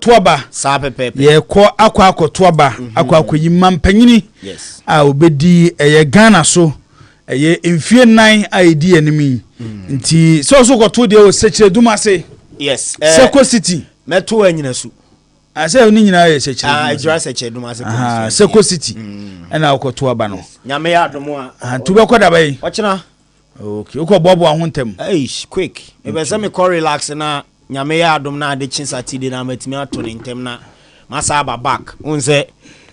akotoaba sa pepe ye ko akotoaba akoyi mampanyini yes obedi eye Ghana so eye mfie 9 ID enemy nti so koto de o sechere duma se yes Seko City meto anyina su ase ni nyina ye sechere ejura sechere duma se Seko City ena akotoaba no nyame ya adomo a tu be koda bai ochina okay uko bobo ahontem quick ebe se me ko relax na nyame ya adom na ade chin Saturday na matimi ato ne ntem na masa aba back unse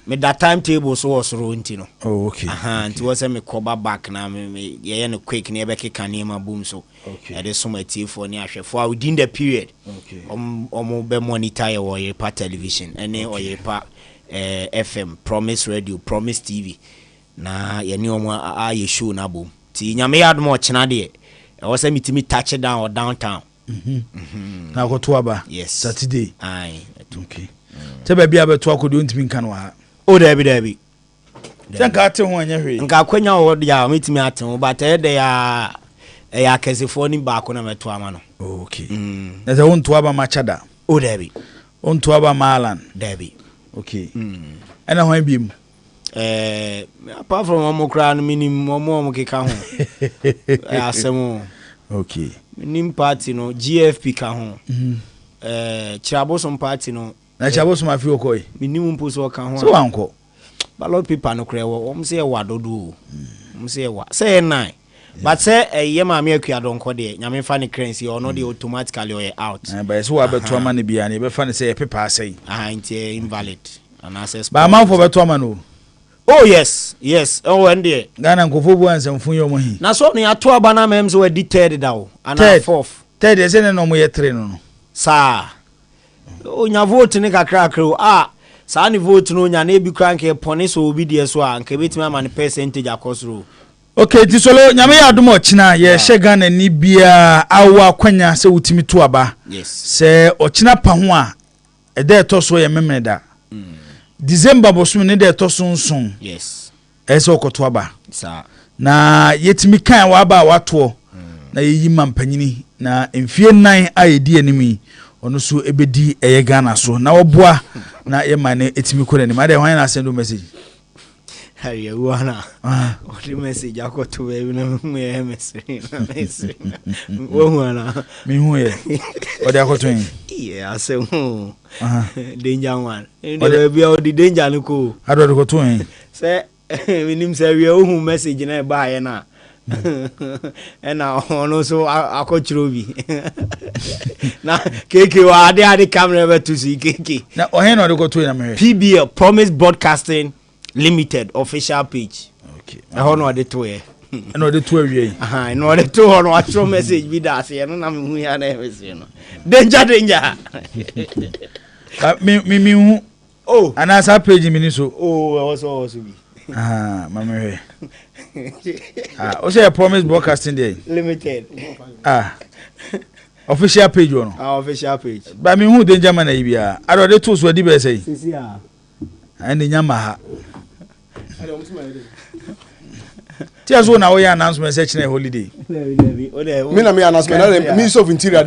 me that timetable so was ronti no okay nti wo se me ko back na me ye no quick na ebe keka ne ma boom so e dey so matifo ni ahwefo within the period omo be monitor ye wo ye pa television ene o ye pa FM Promise Radio Promise TV na ye ni omo a ye show na boom ti nyame ya adom o chena de e wo se mitimi touch down or downtown na akotoaba yes Saturday aye okay tebe bia beto akodi ontimi nka no ha o dabi tanka ate ho anya hwe nka kwanya wo ya mitimi ate ho but e de ya kesefo ni ba ko na meto ama no okay na ze wontoaba machada o dabi wontoaba malan dabi okay ana ho biem apart from omokra no minimum omo keka ho asemo okay nim party no GFP ka ho Chirabosom party no na Chirabosom afi okoi minimum poso ka ho so anko ballot paper no kre wo se wa dodo se wa say 9 but say ye ma me akua donko de nyame fa ne currency or no de automatically or out but so wa beto ama ne bia ne be fa ne say paper asai nti invalid and access ba man for beto ama no oh yes and there Ghana nkofo bu ansamfun yo mo hi na so ne ato aba na mem so we third da o and fourth third ese ne no mo ye 3 no sa onya vote ne kakra sa ni vote no nya na ebi kranke pone so obi de so a nka betimi ama ne percentage akosoro okay ti solo nyame ya adomo china ye she Ghana ni bia awa kwanya se wutimi to aba yes se ochina pa ho a e de to so ye memeda December bosu ne de to so nson yes ese okoto aba sa na yetimi kan wa aba wato na yeyi mampanyini na mfie 9 ayedi enimi ono so ebedi eye Ghana so na oboa na ye mane etimi kore ni ma de hwan na send message hariya wana odi message akoto we na me message wo wana mi hu ye odi akoto yin yeah ase hu danger one odi be odi danger ni ko ado odi akoto yin se minim se we hu message na ba ye na ena ono so akochirobi na keke wa ade camera be to see keke na o he no odi akoto yin na me PBL Promise Broadcasting Limited official page okay ho no ade to ye no odi to awie no ade to ho no atro message bi da se no na me hu ya na message no danger mi hu oh anasa page mi ni so also bi mama o say Promise Broadcasting Day Limited official page one official page ba mi hu danger man na bia ado de to so di be say sisi a ani nyama ha tia so na we announcement say chine holiday me na me announcement Minister of Interior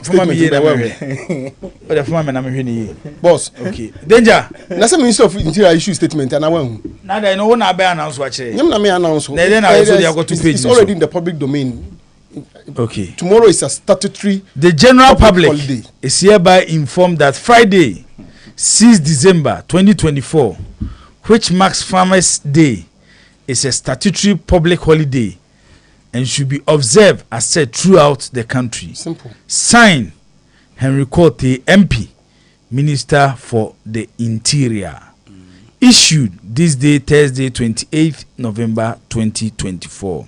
from me here o de from me na me hwe ni boss okay danger na say Minister of Interior issue statement and I wan na da no na be announce wa kire nyam na me announce na dey na so dey go to page it's already in the public domain okay tomorrow is a statutory the general public holiday. Is hereby informed that Friday 6 December 2024 which marks Farmers Day is a statutory public holiday and should be observed as said throughout the country. Simple. Signed, Henry Cote, MP, Minister for the Interior. Issued this day, Thursday, 28th November 2024.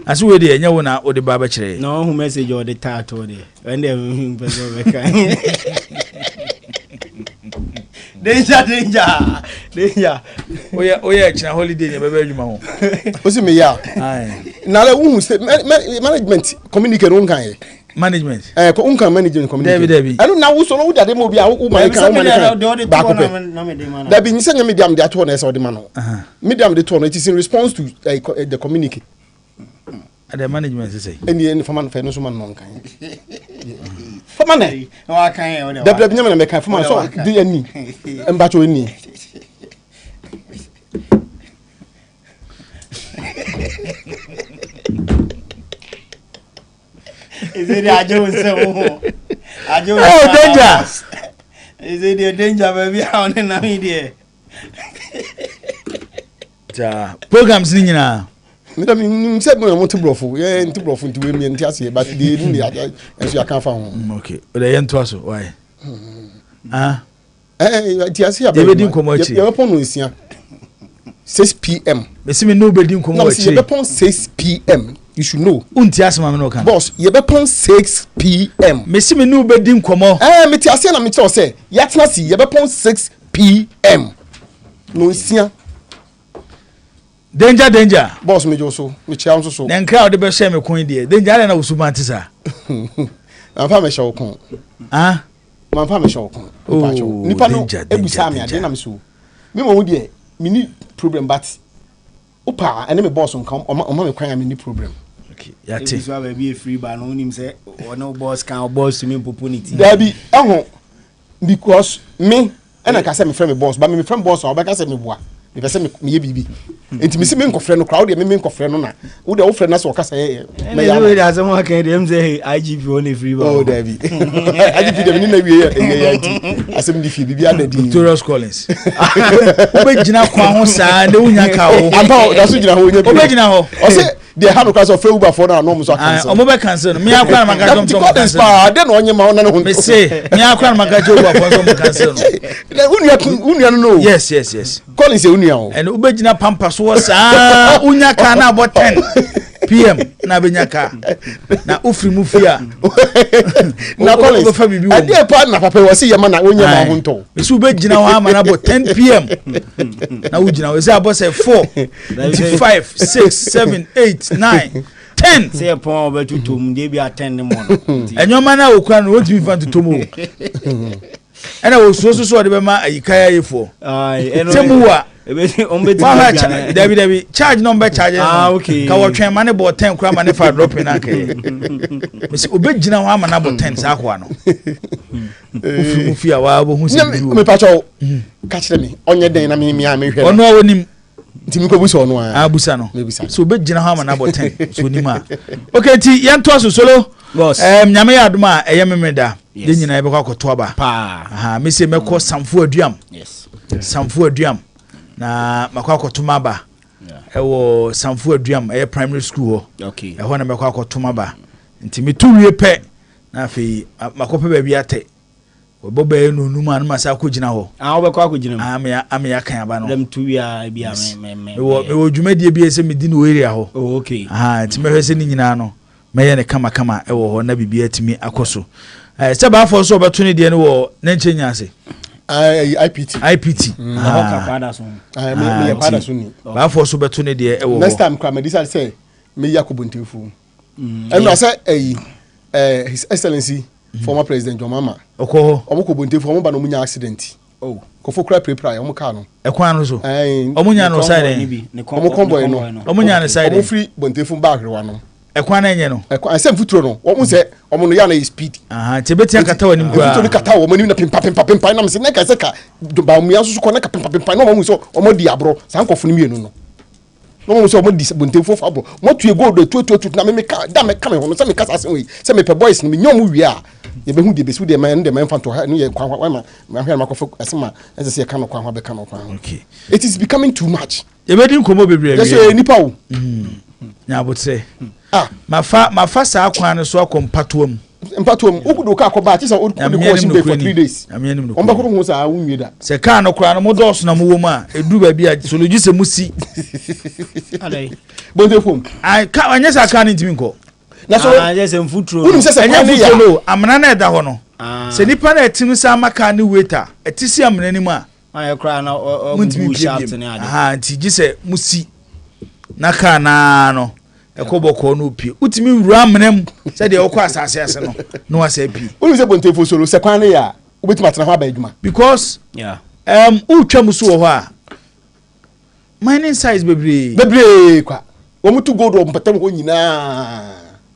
As we dey enya wona o de baba kire. No who message or the title there. When them person we can. Danger. Oya china holiday ne baba adwuma ho. O si me ya. Aye. Na le wu management communicate on kan. Management. Ko unkan management communicate. David. Anu na wo so no wo de mo bia wo man kan ba ko pe. David nyi sanya medium de ato na ese o de ma no. Medium de to no it is in response to the communicate. The management say. Any farmer no so man no kan. Fama ne. Wa kan e. Da bla binya na me kan fama so de ani. Mbacho ni. Is it Ajo so? Ajo. Oh, danger. Is it the danger baby on na me there? Ja, programs ni nyina. Me da me say mo mo tibrofo. Ye ntibrofo nti we mi nti ase but de ni enso ya kan fa ho. Okay. O da yen to aso, why? Ti ase ya be. Ye be din komo achi. Ye be pon no nsia. 6 p.m. Me see me no be din komo achi. No, ye be pon 6 p.m. You should know. Unti asema me no kan. Boss, ye be pon 6 p.m. Me see me no be din komo. Me ti ase na me tell say, ya tena si ye be pon 6 p.m. No nsia. Danger. Boss me joso, me chia nso so. Den crowd be share me coin there. Danger na usuma ntisa. Amfa me show kon. Amfa me show kon. Nipa no ebusa me ade na me so. Me mo de me ni problem but opa ene me boss nkan o me kwan me ni problem. Okay, ya te. Ebusa ba be free ba no nim say no boss kan boss to me opportunity. There be because me ena ka say me friend me boss but me friend boss o be ka say me boa. Me pese me ye bibi enti me se me nkofre no crowd me nkofre no na wo de wo frɛ na so ka say me ya we da say mo kan dem say IGP on a free oh David IGP dem ni na wie ye enti asem di fi bibi ada di Victorious Collins wo be gina kwa ho saa ne wunya ka wo ampa da so gina ho nya wo be gina ho o say they have a class of Uber for now no so cancel o mo be cancel me akwa na maka jom cancel de no onye ma ho na ho me say me akwa na maka jom Uber for so cancel unia no yes Collins say unia o and wo be gina pampa so saa unya ka na about 10 PM na benya ka na ofri mu fia na Collins ade pa na papa wo se yema na onya ma ho nto me so be gina ho ama na about 10 PM na wo gina we say about say 4 5 6 7 8 9 10 say upon over to tom dey be attend mo enyoma na okura no wotumi fa to tom ana wo so de be ma ayikaya yefo temuwa David charge number charge okay ka wo twen ma ne bo 10 kura ma ne fa drop in akay me say obegina ho ama na bo 10 sa kwa no ofu fia wa bo hu si me pa cho ka kire me onye den na me hwe ono wonim ntimi ko buso ono abusa no so obegina ho ama na bo 10 so nim a okay ti yan to so solo boss nyame ya aduma eye memeda de nyina ebe kwa koto aba aha me say meko samfo aduam yes samfo aduam na makwa kotuma ba ewo samfo aduam primary school ho okay ho na makwa kotuma ba nti metu wie pe na fe makope ba bi ate oboba enu numa na masa akogina ho wo be kwa akogina am ya kan aba no dem tu wi bi me wo dwumadie bi ese me di no area ho okay aha nti mehwese ni nyina no meye ne kama ewo ho na bibia timi akoso se ba fo so obeto ne de ne wo na nchenya ase IPT ka pada so me pada so ni ba fo so beto ne de ewo next time kwa medicine say me yakobo ntefu and I say his excellency former president John Mama okoho omo ntefu omo ba no munya accident ko fo kra prepare omo ka no ekwan no so omo nya no side omo convoy no omo nya no side omo free bontefu back rewa no ekwan na nye no ekwan sem futuro no omo se omo no ya na speed tebeti akata wani mkwa futuro kata wo mani na pimpa na me se na ka se ka ba mu ya so ko na ka pimpa no omo so omo di abro san kofo no mienu no no so omo di bontefu fo abro mo tue go do tu na me ka da me ka me ho se me kasa se we se me pe boys no me nyom wi a ye be hu de besu de man de man fanto ha no ye kwan wa ma hwe na makofo asema ese se ka no kwan wa be ka no kwan okay it is becoming too much ye be din komo bebre yes so nipa wo nya botre mafa sa kwan no so akompatoam ukudo ka akoba ti sa ukudo ko sim for 3 days on ba ko hu sa wunwie da se ka no kra no mo dos na mo wo ma edu ba bia so logi se musi alai bonde fom ai ka anya sa ka ni ntimi nko na so anya se mfutro unu se anya mfutro amana na eda ho no se nipa na etimi sa maka ni waiter etisi amana ni mu a anya kra na o shaft ni ade nti gi se musi na ka na no ekoboko no pie utimi wura amnam se de okọ asase ase no no wasa pie unu se bonte solo se kwan ya obetima tena ho abadwuma because utwa muso wo ho a mining size bebre kwa wo mutu gold wo mpatam ho nyina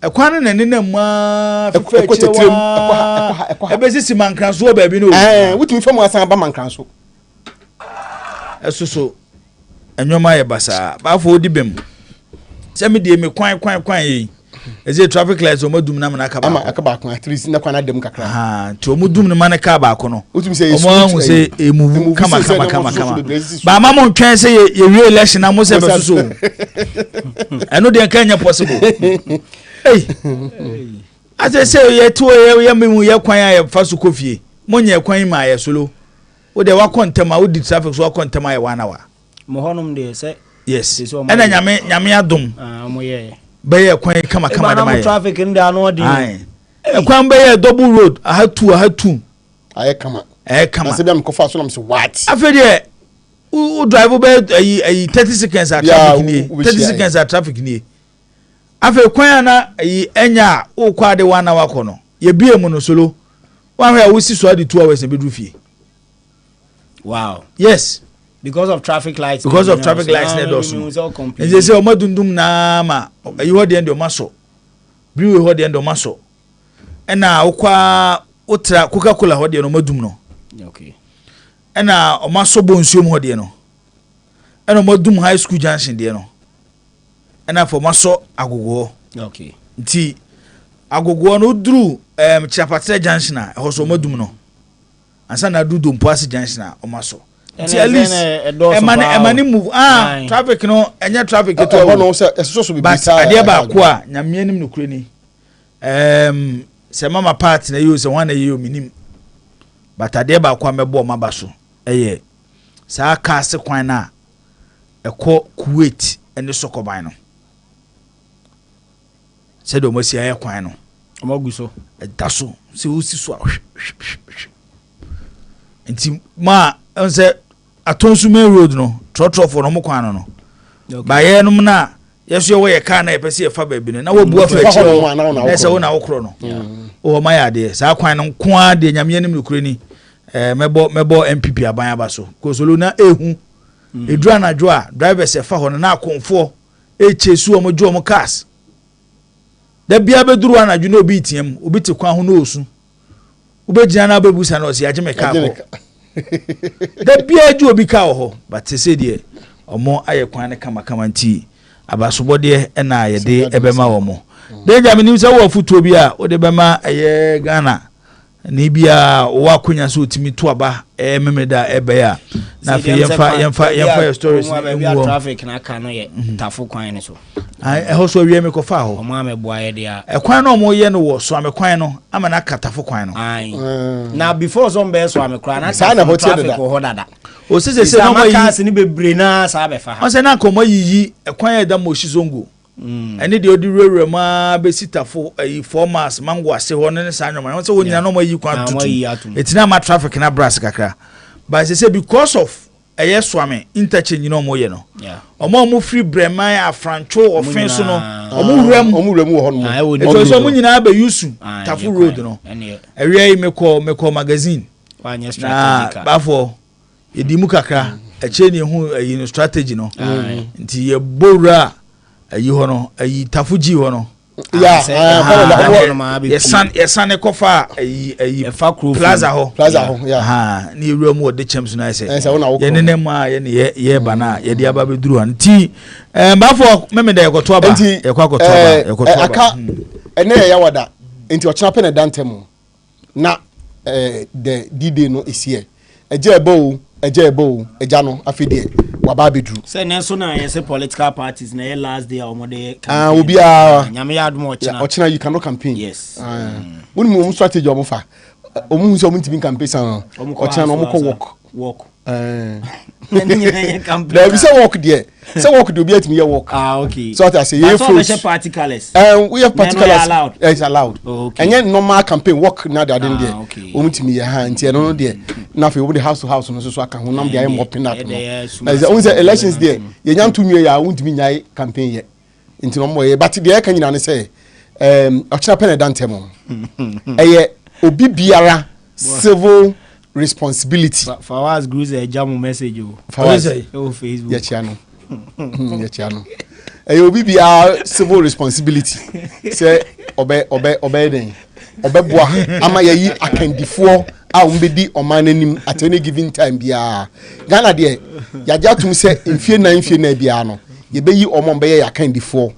ekwan na nene ma fefe chiwa ebesisi mankranso ba bi no wutumi famu asan ba mankranso esoso enwoma ye basa ba fo odi bem se me de me kwan yi eze traffic lights o madum na mana ka ba akaba kon at least na kwan adem kakra to omudum na mana ka ba ko no wutumi se omo se emuvu kama ba ma mo ntwen se ye wie election na mo se besoso eno de kan nya possible as I say ye to ye memu ye kwan ya fa so kofie mo nya kwan ma ye solo wo de wa kontema wo di traffic so wa kontema ye wana wa mo honum de se yes ena nyame adom mo ye be ye kwan kama na ma traffic nda no di kwan be ye double road ahatu aye kama na se dem ko fa so na me say what afede u drive be 30 seconds at traffic ni 30 seconds at traffic ni afa kwan na enya o kwa de wana wako no ye bie mu no solo wan hwe wo si so ade 2 hours e be du fie. Wow. Yes, because of traffic lights na do so e say o madundum na ma yi ho de ndo maso briwe ho de ndo maso ena wo kwa utra Coca-Cola ho de no madum no okay ena o maso bonsuom ho de no ena madum high school junction de no ena for maso agogo okay nti agogo no duru chapatre junction a ho so madum no ansa na du dompoase junction a o maso nti at least emani move traffic no enya traffic to ho no se so be bisa ade ba ko a nyame anim no kure ni se mama part na yo se wan na yo minim but ade ba ko mebo maba so eye sa ka se kwan na ekọ Kuwait ene sokoban no se do mosi aye kwan no amagu so daso se usi so nti ma onse atonsu main road no trotro for no mo kwan no ba ye no na yeso ye ka na epese ye fa ba bi no na wabu afa chi na se wo na wokro no o ma ya de sa kwan no nko a de nyame anim nokure ni mebo MPP aban aba so ko solo na ehu edura na jo a driver se fa ho na akonfo echesu o mo jo mo cars da bia beduru anadwo na obi tiem obi te kwan ho na osu ubejina na bebusa na o se ageme ka ko da bia ju obi ka ho but se de omo aye kwan ne kama nti abasobode na ye de ebema wo mo denja minim se wo futuo bi a o de bema aye Ghana ni bia wo akonya so otimi to aba memeda ebe ya na fe yemfa stories ni traffic na ka no ye tafo kwan ne so ai ho so wie me ko fa ho omo ameboa ye dia kwan no mo ye no wo so amekwan no ama na katafo kwan no ai na before so mbe so amekran na sa na ho traffic ho dada o se no mo yi cars ni bebre na sa be fa ha o se na ko mo yi kwan ya da mo shi zongo ene de odi rere ma be sitafo formers mango ase ho ne sa anwoma no se wo nyina no mo yi kwan tutu etina ma traffic na brass kakra but say because of swame interchange no mo ye no omo free breman afrancho offense no omo rem wo ho no so so mo nyina ba yusu tafu road no area me magazine wanya strategy bafo edimu kakra echeni hu strategy no nti ye bora ayi ho no ayi tafuji ho no yesan kofa ayi plaza ho ni ewura mu de chems na ese ye ne ma ye bana ye de aba beduru anti bafo memeda yekoto aba yekoto aba aka ene ya wada nti ochina pe na dantem na the D-Day no isi eje ebo eja no afide waba bedru say nenso na yes political parties na last day omode campaign obi a nyame yadum ochina you cannot campaign yes woni mu strategy omofa omu nso omu ntimi campaign san ochina no omko walk there be say work there say work do be at me work okay so I say you for party colors we have party colors it's allowed okay and then normal campaign work na there there omutimi ya ha nti no there na fe we house to house no so aka ho nam there mopping that no on say elections there ye nyam to nwe ya wontimi nyai campaign ye nti no mo ye but there kan nyina ne say ochina pen dantem eye obi biara civil responsibility for us groups a jam message for us Facebook ya chiano obi bia civil responsibility say obeboa ama yayi akandifoɔ a umbedi oman nim at any given time bia Ghana de yaja tum say mfie na bia no ye be yi omon be ya akandifoɔ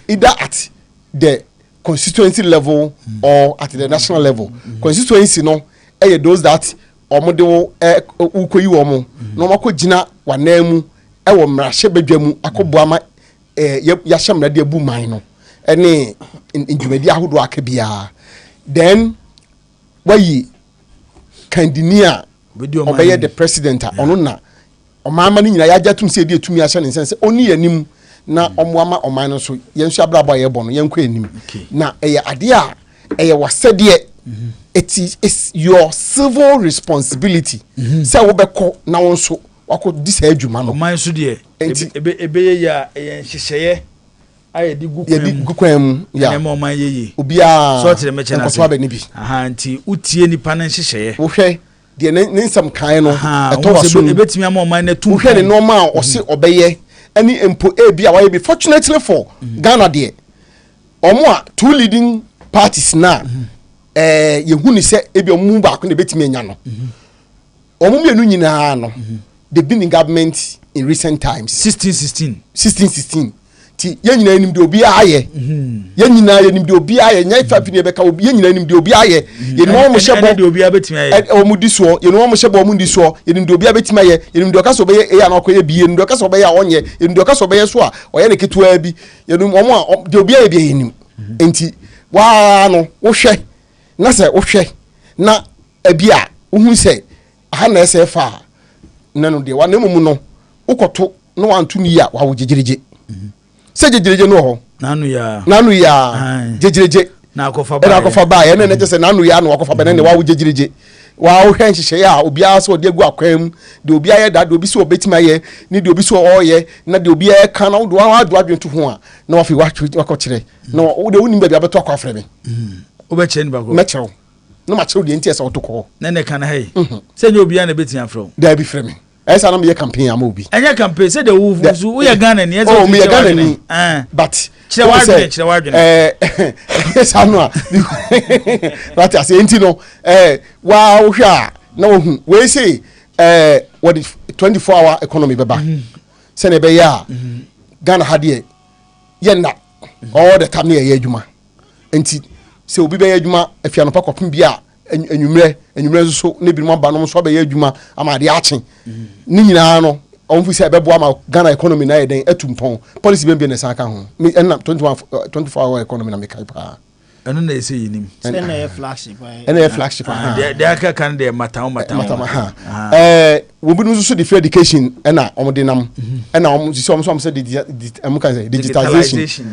either at the constituency level or at the national level. Constituency no those that omode wo ukoyi wo mo no mako gina wanam e wo mrahye badwam akoboama ya hyemra de abu man no ene ndwumadi ahodo aka bia then wayi kandinia obeye the president ono na omama ni nyina ya jatum se de etumi ahye ne sense oni yanim na omoama oman no so yensu abrabo ye bo no yenkɔ anim na eye ade a eye wasede it is your civil responsibility say wo bɛkɔ na wo nso wako disa adwuma no oman so de ebe ya yenhyehyeye aye di gukwam ya na oman yeye obia so tere meche na so ba ni bi aha nti utie nipa na nhyehyeye wo hwɛ de ne nsam kan no eto waso ebetimi ama oman na tum wo hwɛ ne normal ɔse ɔbɛyɛ any empo bi away be fortunately for Ghana there omo a two leading parties na yehu ni se ebi omu ba ko na betimi anya no omo mienu nyina no they been in government in recent times 16 ti ye nyina enim de obi aye ye nyina enim de obi aye nya ifa pini beka obi ye nyina enim de obi aye ye no mo shebo de obi abetimi aye omu di so ye no mo shebo omu di so ye enim de obi abetimi aye ye enim de okaso be ye ya na okoye bi ye enim de okaso be ya onye ye enim de okaso be ye so a oye ne ketua bi ye enim omo a de obi aye bi ye enim enti wa no wo hwe na se wo hwe na abia wo hu se aha na ese fa na no de wa na mumu no ukoto no wantu ni ya wa wo jejereje se jejereje no ho nanu ya jejereje na akofa ba ya na je se nanu ya na akofa ba na wa wo jejereje wa wo hwan hyehyɛ ya obi aso de gu akwam de obi aye da de obi so obetima ye ni de obi so oye na de obi aye kan na wo adu adwentu ho a na wa fi wa kire na wo de woni ba bia beto akwa frɛ me obeche ni bako mechew na ma chew de ntia se otokɔ na ne kan hey se nye obi ya na betia frɛ da bi frɛ me esa na me campaign am obi enya campaign se de wo so wo ya Ghana ni esa o me ya Ghana ni but chire wadwe esa no a but as enti no wa wo hwa na wo hu we say what the 24-hour economy beba se ne be ya Ghana hade ye na all the time na ye adwuma enti se obi be ye adwuma afia no pakopem bia enwumre so ne bi mo ba no so be ye adwuma ama de achen ni nyina no onfu se be boa ma Ghana economy na yeden atumpon policy be na saka ho me na 24-hour economy na me kai pa eno na ese yinim na ye flagship de aka kan de mata wo bi no so the free education na omde nam na om so de digitalization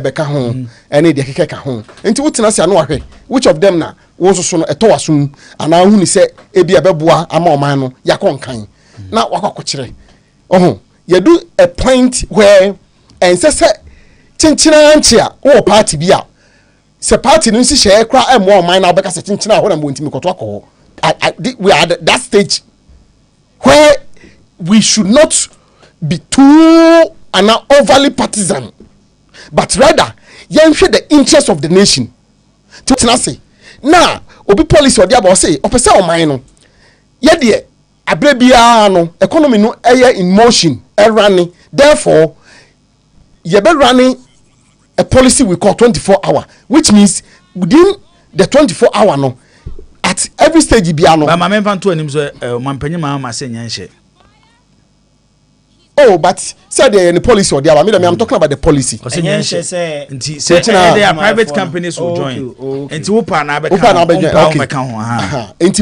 be ka ho ene de keke ka ho enti wotena se ano ahwe which of them na wo so no eto wasum ana hu ni se ebi abeboa ama oman no yakonkan na wakako kire you do a point where and say chinchina anchia wo party bia se party no si share kra emo oman na obeka se chinchina ho na mo ntimi koto akọ we are at that stage where we should not be too overly partisan but rather yenhwe the interest of the nation to say na obi policy odi aba say opese oman no ye de abrebia no economy no in motion running therefore ye be running a policy we call 24-hour which means within the 24-hour no at every stage bia no ba ma memfa to anim so mampanyi ma say nyanhye but said the policy or the I'm talking about the policy. Nti say they are private companies will join. Nti upa na be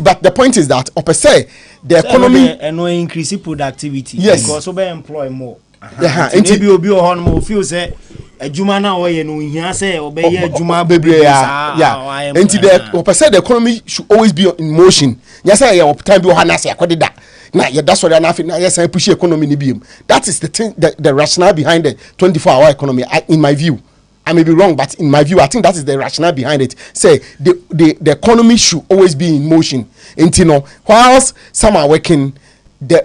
but the point is that say the economy no increase productivity because we employ more. Nti bi obi o no feel say adwuma na o ye no hia say obey adwuma bebre nti the say the economy should always be in motion. Yes say your time bi o ha na say akodida. Now, that's what yes, I push economy in the that is the thing, the rationale behind the 24-hour economy. In my view, I may be wrong, but in my view, I think that is the rationale behind it. Say the economy should always be in motion. And you know, whilst some are working,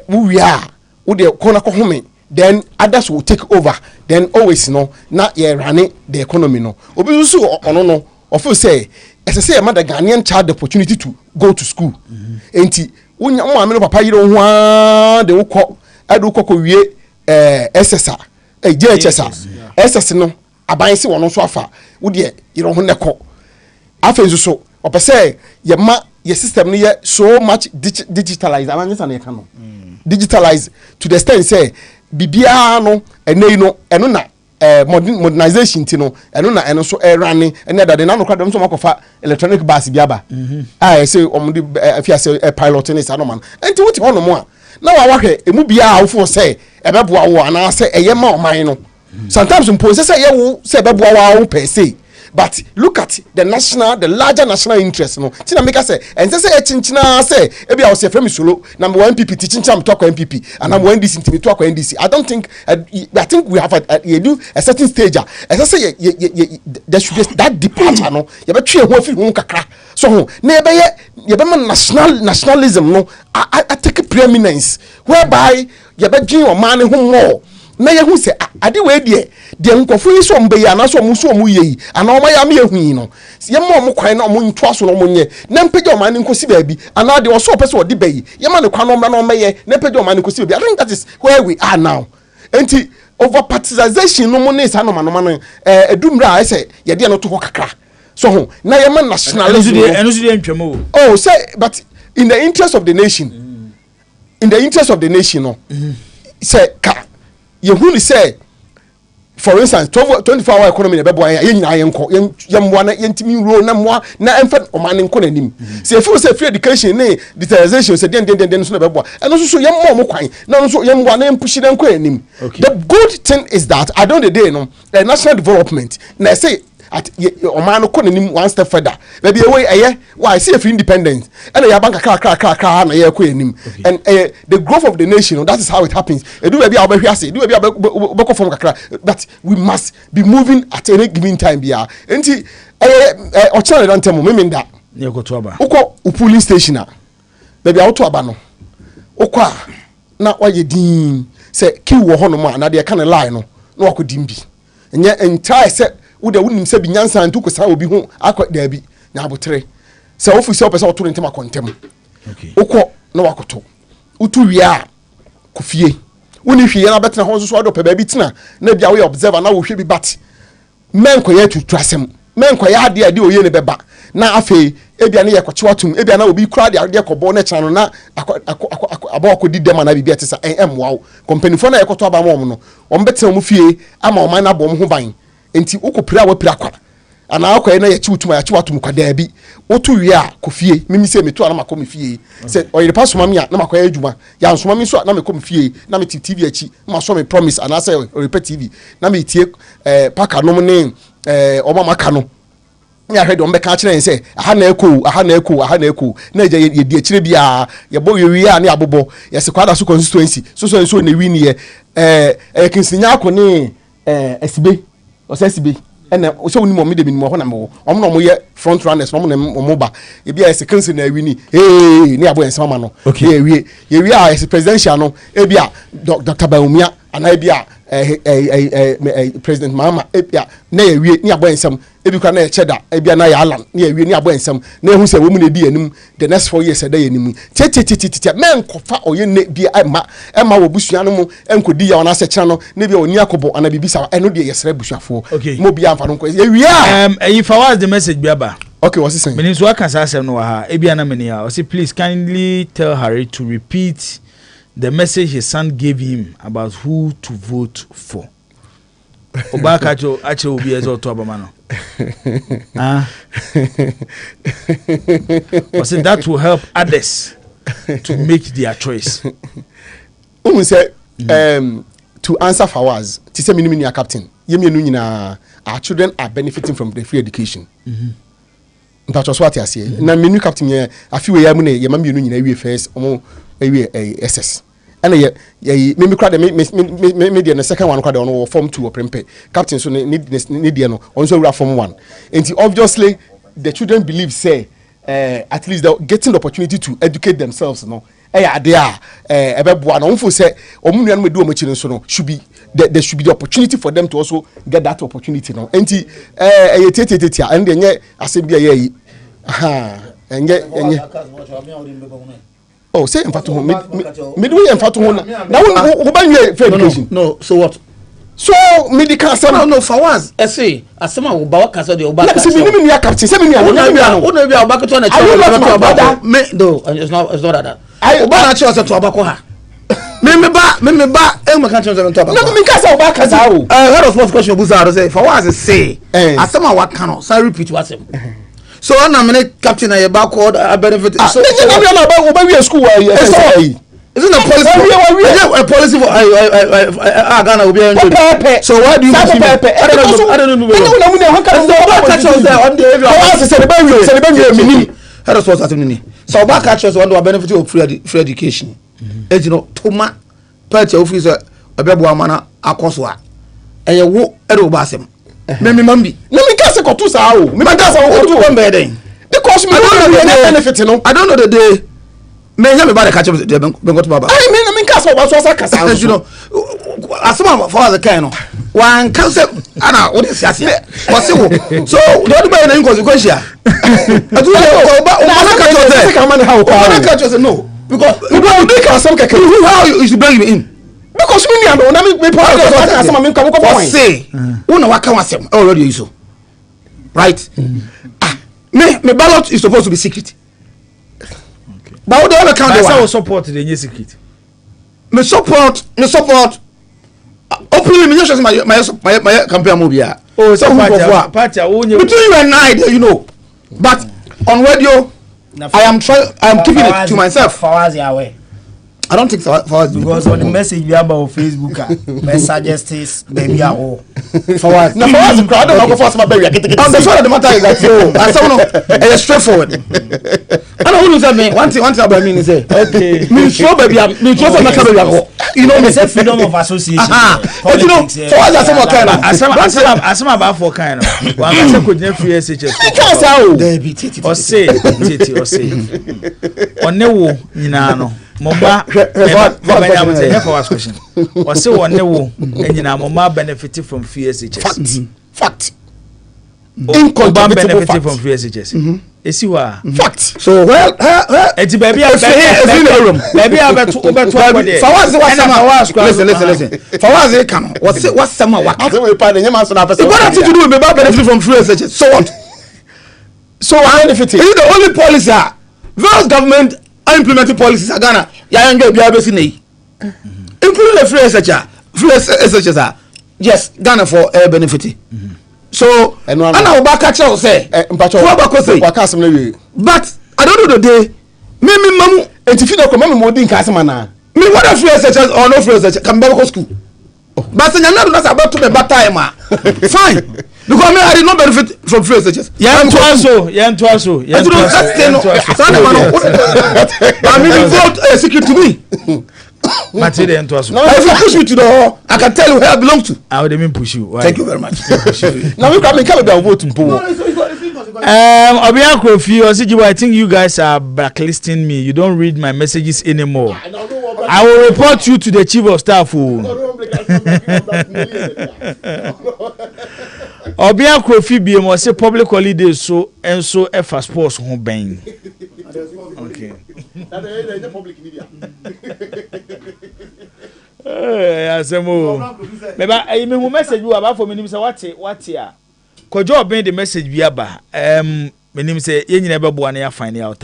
we are with the corner home then others will take over. Then always no na ye running the economy no. Obi so ono no ofo say as I say a mother Ghanaian child the opportunity to go to school. Enti unya mo ameno papa yire ho a de wo adu kokko wie SSR JHS SS no aban se wono so afa wo de yire ho neko afa so opese ye ma your system no ye so much digitalized amanya na ye ka no digitalized to the extent say bibia no enei no eno na modernization ti no eno na eno so running ene da de na no kwa dem so makofa electronic bus biaba I say omudi afia say pilot ni sa no man enti wuti hono mo a na wa wahwe emu bia a wo say ebeboa wo ana say eye ma oman no sometimes mpo say ye wo say ebeboa wo per se. But look at the larger national interest. No, Tina make us say, and say a chinchina say, maybe I was a friend solo. Number one MPP teaching cham talk MPP, and I'm one DC to talk NDC. I don't think. I think we have a certain stage. As I say, there should be that departure. No, you better try one film kakra. So, never you nationalism. No, I take a preeminence whereby you better give your money more. Na ye hu se ade we de nkofo yi so mbe ya na so mu so mu yi ana o ma ya me hu yi no ye ma mo kwan na mo nto aso no mo nye na mpege o ma ne nkosi baabi ana de o so pese o de bayi ye ma ne kwan no ma no meye na mpege o ma ne nkosi baabi. I think that is where we are now. Enti over particization no mo ne sa no ma no edumra I say ye de no to kakra so ho na ye ma nationalism eno so de ntwemo. Oh say but in the interest of the nation no say ka you who say for instance 24-hour economy na bebo ya nyina yenko yemwa na yentimi ro na mwa na emfa omane nko nanim say if you say free education ne digitalization say den so na bebo eno so yemma mo kwan na so yemwa na empushi na nko nanim. The good thing is that I don't the day no national development na say at omano ko nanim one step further baby away why see if independence and ya bank kra na ye ko nanim and the growth of the nation, that is how it happens. Do baby abehwase do baby abeko form kakra, but we must be moving at any given time bia enti o channel don tell me that ye ko to aba uko police station a baby auto aba no uko na waye din say ki wo ho no ma na de kan line no na wakodim bi enye entire say wo de wonim se bi nyansa ntu ko sa obi hu akwa da bi na abotre se wo fu se opese oto ntem akontem okay uko na wakoto utu wia ku fie woni hwie na betena ho so ado pe ba bi tena na bia we observer na wo hwe bi bat men ko ye tutu asem men ko ya ade oye ne beba na afi ebia ne ye kwache watum ebia na obi kura de kobo na chano na aba akodi dem na bibia tesa wow company fo na ye koto aba mo no o mbetena mu fie ama o man na bom ho ban enti ukopira wa pira kwa ana akwa na ye chiwutum ya chiwatum kwa da bi wotu wie a kofie mimi se metu na makom fie se oyire paso mami a na makoya adwuma ya nsoma mi so na mekom fie na me TV achi ma so me promise ana se repeat TV na me tie paka no ne obama ka no ya hwe do mbeka kire se aha na eko na je ye di akire bia ye bo wie a na abobo ye se kwada so constituency so na wi ni ye kinsinya ko ne esibe osesibe ena so ni mo me de mi mo ho na mo omo no mo ye front runners no mo na mo ba e bia se kansi na wi ni ni abo en sama no ye wi a presidential no e bia Dr. Baumia ana e bia President Mahama e bia na ye wi ni abo en sam e bi kwa na ye cheda e bia na ye alan na ye wi ni abo en sam na ehu se wo mu na di anim the next 4 years da ye anim tete men kofa oye ne bia ema wo busua no mu enkodi ya ona se kira no na bia oni akobo ana bibisa eno de yesra busuafo mo bia amfa no ko ye wi if I was the message biaba okay what's he saying meaning so aka sa asem no ha e bia na meni ha o say please kindly tell Harry to repeat the message his son gave him about who to vote for. Obaka acho obi ezo to abama no. So that will help others to make their choice. Say to answer for us, to say mini captain. Yemi nu nyina our children are benefiting from the free education. That was what I say. Na menu captain ye afi ya mu ne ye mami nu nyina wi first omo wi SS. And me crowd me the second one crowd on form 2 or prempe captain so need no also we form 1 and obviously the children believe say at least they're getting the opportunity to educate themselves no idea ebeboa no mfo say omunua no medi omachi so no should be there should be the opportunity for them to also get that opportunity no enti tietietia and enye asem bia ye enye oh say in fact me do in fact na wo ban we verification no so what so medical asem no for once say asem a wo ba waka de wo ba say me ni captain say me ni wo na bia wo ba to na che me no it's not that I wo ba na che o se to ba ko ha me ba e ma kan che o se to ba no me ka say wo ba ka za o head of sports question buza say for once say asem a waka no say repeat what asem so na me captain na ba ko benefit so we ba we school isn't a policy for Ghana will be enjoyed. So why do you think I don't know so back catchers want to benefit of free education. As you know, Toma Perch officer a bebo mana akoswa. And you walk at Obasem. Maybe Mambi. No, me can't say Cotusa. Me can't say one bedding. Because me I don't know the day. Me me ba catch them go to baba. I mean case what so kasa. You know, asema for the kind no. One case ana what is yase. So the other man na consequence. I do catch us no. Because we can some keke. How you should bring me in? Because me na me point asema me come point. Say, una waka wasem already you so. Right? Me ballot is supposed to be secret. But what the other country I support the secret. Me support. Openly, me just my campaign mobile. Oh, so party. Between you and I, you know. But on radio, I am keeping it to myself. I don't think so. Because on the message we have on Facebook, messages is baby are all. For what? No, for us, crowd don't go for my baby. On the fact of the matter is that I saw no, straightforward. I don't want to say me. One thing about me is say, okay, me show baby, me show some baby. You know, me say freedom of association. But you know, for us, I say what kind of. I say about for kind of. One person could never free SHS. Can't say. There be titi. Or say. On newo nyina Momba question. Or say one newo nyina momba benefited from free SHS. Fact. Incontestable benefit from free SHS. Esiwa. Fact. So well, eti baby listen. For what come? What's some what? I say we pay the man so na person. What to do with benefit from free SHS? So what? So I benefit. Is it the only policy? Various government are implementing policies in Ghana. Ya nge bi abesi nei. Including the free SHS. Yes, Ghana for benefit. So and I back catch you say but I don't know the day me mamu and if you don't come me kasema na me what free SHS or no free SHS can go school but you know that's about to be bad time fine because me I did not benefit from free SHS yeah so I mean vote secret to me Material and was. No, if you push me to the hall, I can tell you where I belong to. I would even push you. Why? Thank you very much. Now we come vote to Poe. Obiako Fi Osijibo, I think you guys are blacklisting me. You don't read my messages anymore. I will report you to the chief of staff. Obiako Fi BM say public holidays so and so F sports home bang. Okay. Public media. Maybe I mean message you about for me say what here. Kojo obey the message we aba. Me nim say ye nyina be boa na ya find out.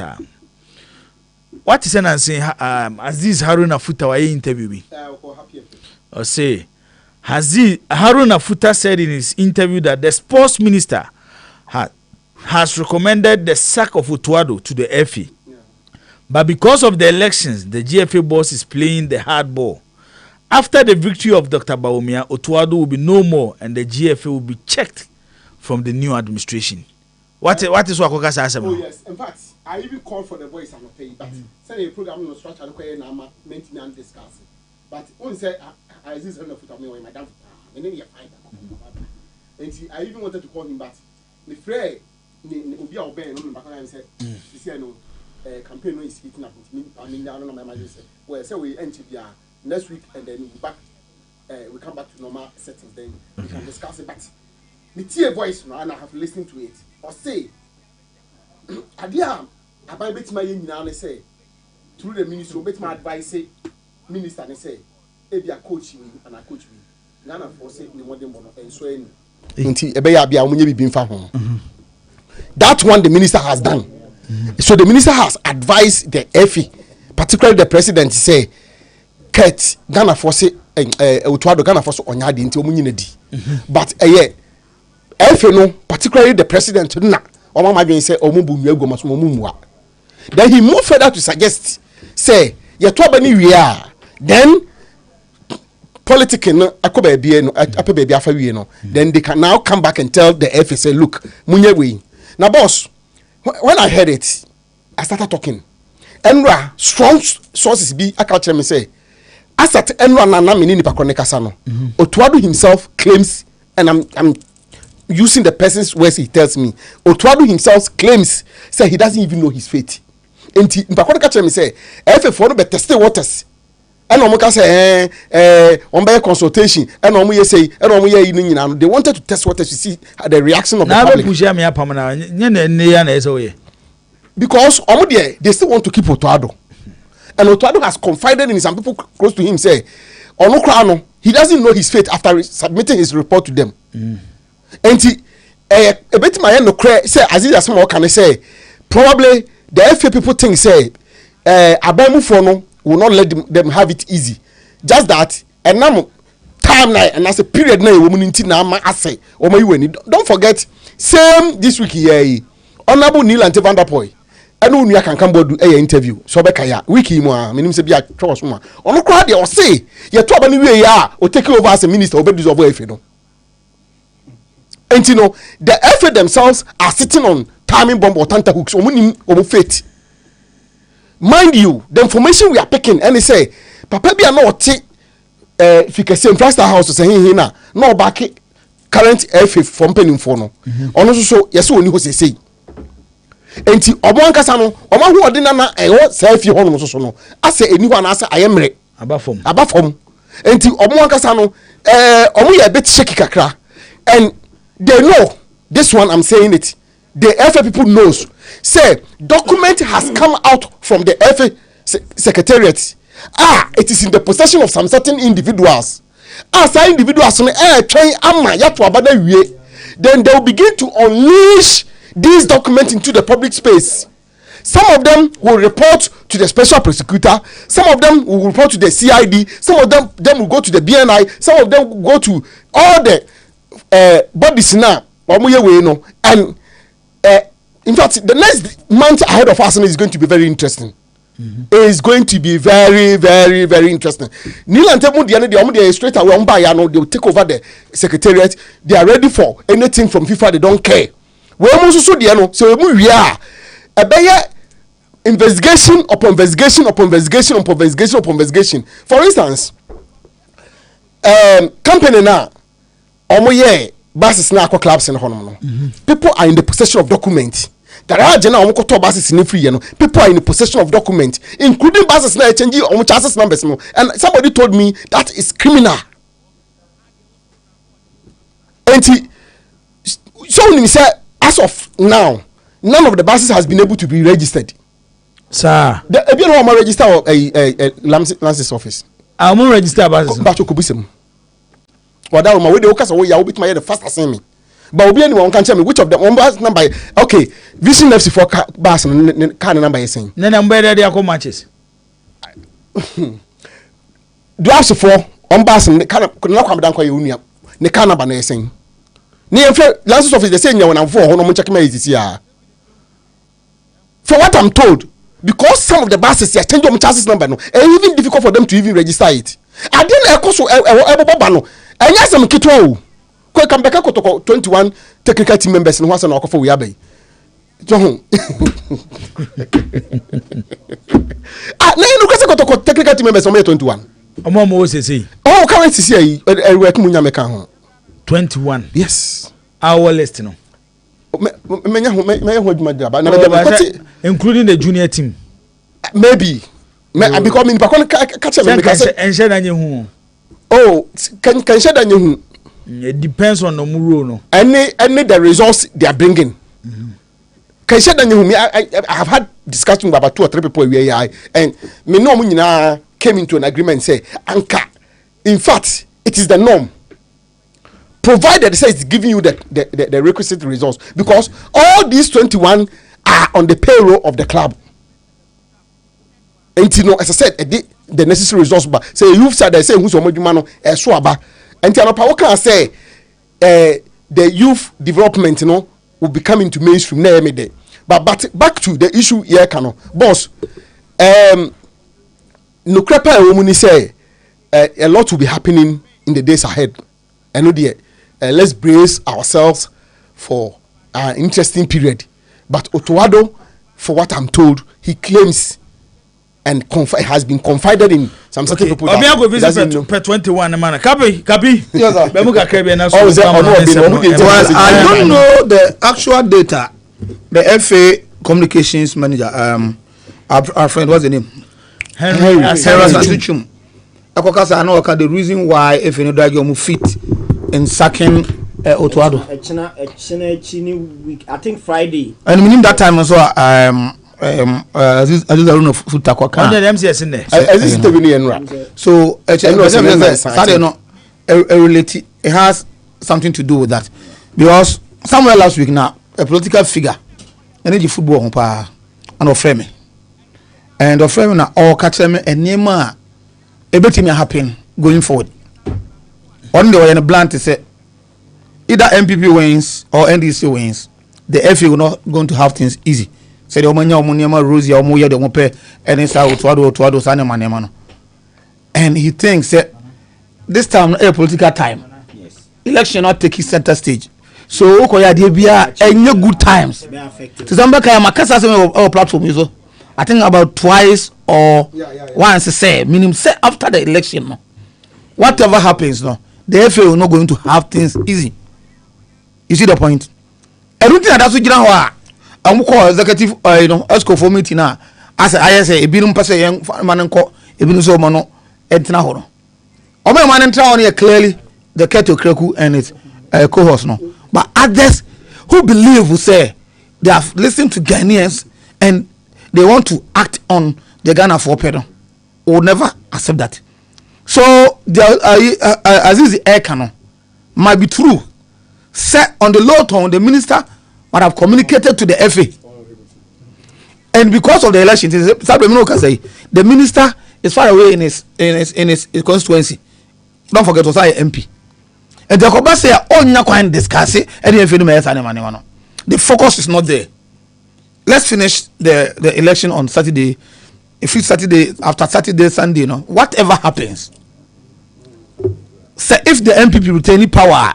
What is an say Aziz Haruna Futa wa interview bi. Or say Haruna Futa said in his interview that the sports minister has recommended the sack of Utuado to the FA. But because of the elections, the GFA boss is playing the hard ball. After the victory of Dr. Bawumia, Otuado will be no more and the GFA will be checked from the new administration. What is Wakoka says? Oh yes, in fact, I even called for the voice and pay, but send a program no structure and maintenance discussing. But when say I this on the foot of me my dad and then you find that. And I even wanted to call him, but the fray Ubia obey no back and said, no. campaign is heating up. I mean, I don't know my imagine say. Well, say we end next week and then we back. We come back to normal settings. Then we can discuss it. But me hear a voice now and I have listened to it. Or say, Adia, I buy bet my yin now and say through the ministry, bet my advice say minister and say, if you are coaching me and I coach me, none of us say the modern one and so any. That one the minister has done. So the minister has advised the FE, particularly the president, say, Kate, Ghana for say, Utuado Ghana for so onyadi into Munidi. But FE no, particularly the president, na, Omama say, Omubu Yego Masumumwa. Then he moved further to suggest, say, Yatuabani we are, then politicking, then they can now come back and tell the FE, say, look, Munyewe. Now, boss, when I heard it, I started talking. Enra, strong sources be, I can't tell me say, as at Enra Nana Minini Pakoneka Sano, Otuado himself claims, and I'm using the person's words he tells me, Otuado himself claims, say he doesn't even know his fate. And Pakoneka tell me say, if for the tested waters, and Omoka say, on by consultation, and Omo say, and Omo they wanted to test waters to see the reaction of the public. Because they still want to keep Otuado. And Otuado has confided in some people close to him, say, Onokrano, he doesn't know his fate after submitting his report to them. And he, a bit my end, say, as it as more can I say, probably the FA people think, say, Abamu Fono will not let them have it easy. Just that, and now time now, and as a period now, woman in Tina, I say, or my don't forget, same this week here, Honorable Neil and Vanderpoy. I know you can come do a interview. So Bekaya, wiki moi, minim se be a trust one. On the crowd, or say, you're talking anyway, or take over as a minister, or bedus of if you know. And you know, the FA themselves are sitting on timing bomb or tanta hooks, or winning or fate. Mind you, the information we are picking, and they say, Papa be a no take if you can say Infrastructure House to say here no back current FA from penning for no. On also so yes, only who say. Enti omo ankasa no omo hu ode na eho selfie ho no so no ase eni ho na ase ayemre abafom enti omo ankasa no omo ye bit shaky kakra, and they know this one. I'm saying it, the FA people knows, say document has come out from the FA secretariat. It is in the possession of some certain individuals. Some individuals then they will begin to unleash these documents into the public space. Some of them will report to the special prosecutor, some of them will report to the CID, some of them will go to the BNI, some of them will go to all the bodies now. And in fact, the next month ahead of us is going to be very interesting. It is going to be very, very, very interesting. Neil and Temu, the straight away, they will take over the secretariat. They are ready for anything from FIFA. They don't care. We also so we are a investigation upon investigation upon investigation upon investigation upon investigation. For instance, company now, buses now clubs in Honolulu. People are in the possession of documents. There are general buses in free. People are in the possession of documents, including buses now changing on chassis numbers. And somebody told me that is criminal. And so as of now, none of the buses has been able to be registered. Sir, if you know how register a Lance's office, I won't register buses. Or that my way the workers away, I will be my the first assignment. But obi anyone can tell me which of them one bus number. Okay, Vision FC for bus and car number is saying. Then I'm better there come matches. Do ask for on bus and car could not come down kwa unia. Ne car number is saying. Near Lance's office the same when I'm for no check my is here. For what I'm told, because some of the buses are changing chassis number no, and even difficult for them to even register it. I didn't echo so no. And yes, I'm kitwa. Quick come back to 21 technical team members and what's an offer we abe. John. Technical team members on 21. Omo say. Oh, currency say work munya meka 21. Yes. Our list no. Me Including the junior team. maybe because me bakon catch me because enche na nyehu oh can share that nyehu it depends on the muro no any the results they are bringing can share that nyehu me I have had discussion with about 2 or 3 people where and me no nyina came into an agreement say anka in fact it is the norm provided it says it's giving you the requisite results because all these 21 are on the payroll of the club. And you know, as I said, the necessary results. But say you've said they say who's omojumano swaba. And you know, what can I say? The youth development, you know, will be coming to mainstream near day. But back to the issue here, Kano boss. No crepa romuni say a lot will be happening in the days ahead. And let's brace ourselves for an interesting period. But Otuado, for what I'm told, he claims and has been confided in some certain people. Obi go visit per 21 man. Kabi. Yes, sir. Bemuka Kabi na so. Well, I don't know the actual data. The FA communications manager, our friend, what's the name? Henry Sansuchum. I know the reason why if you know that you fit in sacking Otuado. I think Friday. And within that time also, I don't know Futakwa. MCS in there. So, it has something to do with that. Because somewhere last week now, a political figure, energy football and of frame. And of frame now, all catch them and Nema, everything may happen going forward. One day, when a blunt is said, either MPP wins or NDC wins, the FA will not going to have things easy. Say the Omanya Rosie or Moya de Mope and it's out to Sanema. And he thinks that this time a political time. Yes. Election not taking center stage. So Okoya Debia and good times. To Zambaka Makasa our platform is I think about twice or once say minimum say after the election. No. Whatever happens no, the FA will not going to have things easy. You see the point? Everything that's what I'm call executive, ESCO for meeting now. As I say, a billion person young man and call a billion so mano, Edna Horo. Oh, my man and town here clearly the Keto Kreku and its co-host no. But others who believe will say they have listened to Ghanaians and they want to act on the Ghana for pedal will never accept that. So, Aziz Air Canon might be true. Set on the low tone, the minister might have communicated to the FA. And because of the election, the minister is far away in his constituency. Don't forget, was I MP. And the Koba say, oh, you're not going to discuss it. The focus is not there. Let's finish the election on Saturday. If it's Saturday, after Saturday, Sunday, you know, whatever happens. Say if the MPP retain power,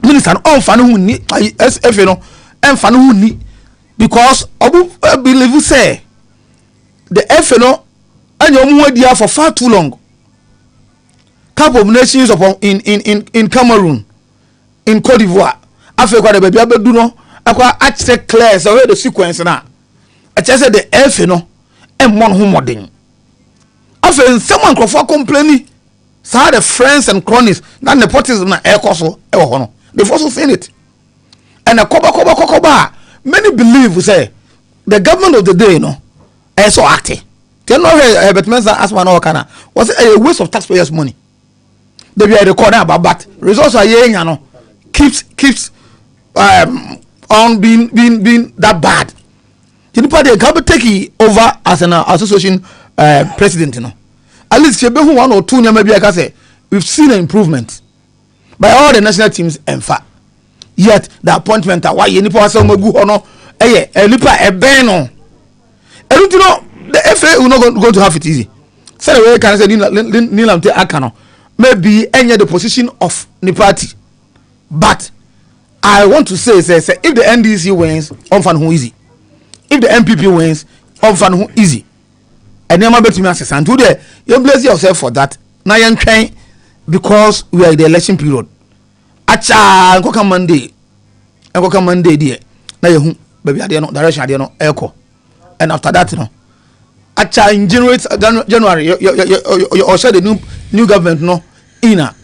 minister on fanu who ni SF no en fanu who ni because obu believe say the FA no anyo mu dia for far too long. Cup of Nations upon in Cameroon, in Cote d'Ivoire, Africa the baby abedu no akwa actually clear so the sequence na. I just said the FA no en mon hu modern. After someone crofo complaining so the friends and cronies that nepotism na ekoso ewo ho no. They've also seen it. And a koba. Many believe say the government of the day, you know, is so active. They know Herbert Mensa as one or kana was a waste of taxpayers' money. They be a recorder about but results are you know keeps on being that bad. You know, they can take over as an association president, you know. At least who 1 or 2 maybe I can say we've seen an improvement. By all the national teams and fact. Yet the appointment why you nipa say mo gu hono nipa no. And you know the FA will not going to have it easy. Say the way can say Nilam te akano maybe any the position of the party. But I want to say if the NDC wins on fan who easy. If the MPP wins on fan who easy. And never bet me access and today you bless yourself for that. Now you train because we are in the election period. Acha nkoka Monday there. Na yehu baby ade no direction ade no eko. And after that no acha in January or share the new government no ina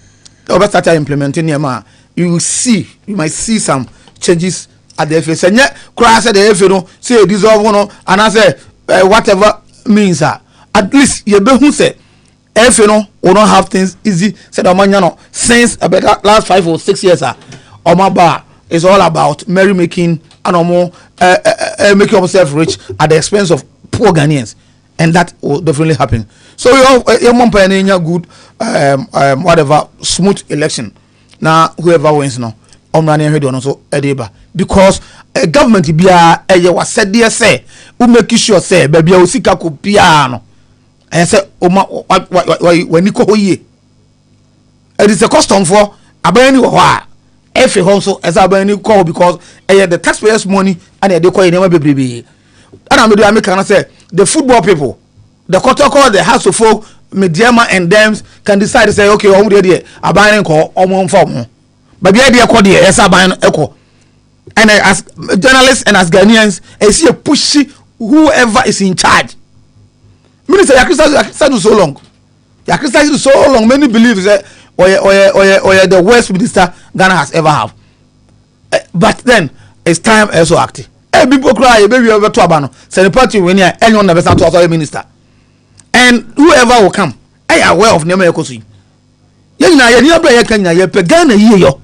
over start implementing them. You might see some changes at the FA. Say crash at the FA no say dissolve no and I say whatever means at least you be who say FA no will not have things easy said no since about last 5 or 6 years Omaba is all about merrymaking and more making yourself rich at the expense of poor Ghanaians, and that will definitely happen. So you want a good whatever smooth election. Now whoever wins now, running head on so edeba because a government be a was said there say who make sure say baby osika ko piano and say when you go ye it is a custom for abani wa every also as abani call because the taxpayers money and they call never be and I'm the American say the football people the protocol the house of folk Mediama and them can decide to say okay there abani call form but the idea called the abani echo and as journalists and as Ghanaians I see a pushy whoever is in charge. Minister Yakista so long. Yakista so long. Many believe that or the worst minister Ghana has ever have. But then it's time also active. People cry, baby over to Abano. Say the party when anyone never start to a minister. And whoever will come, I am aware of Nema Yakosi. Pegana yo.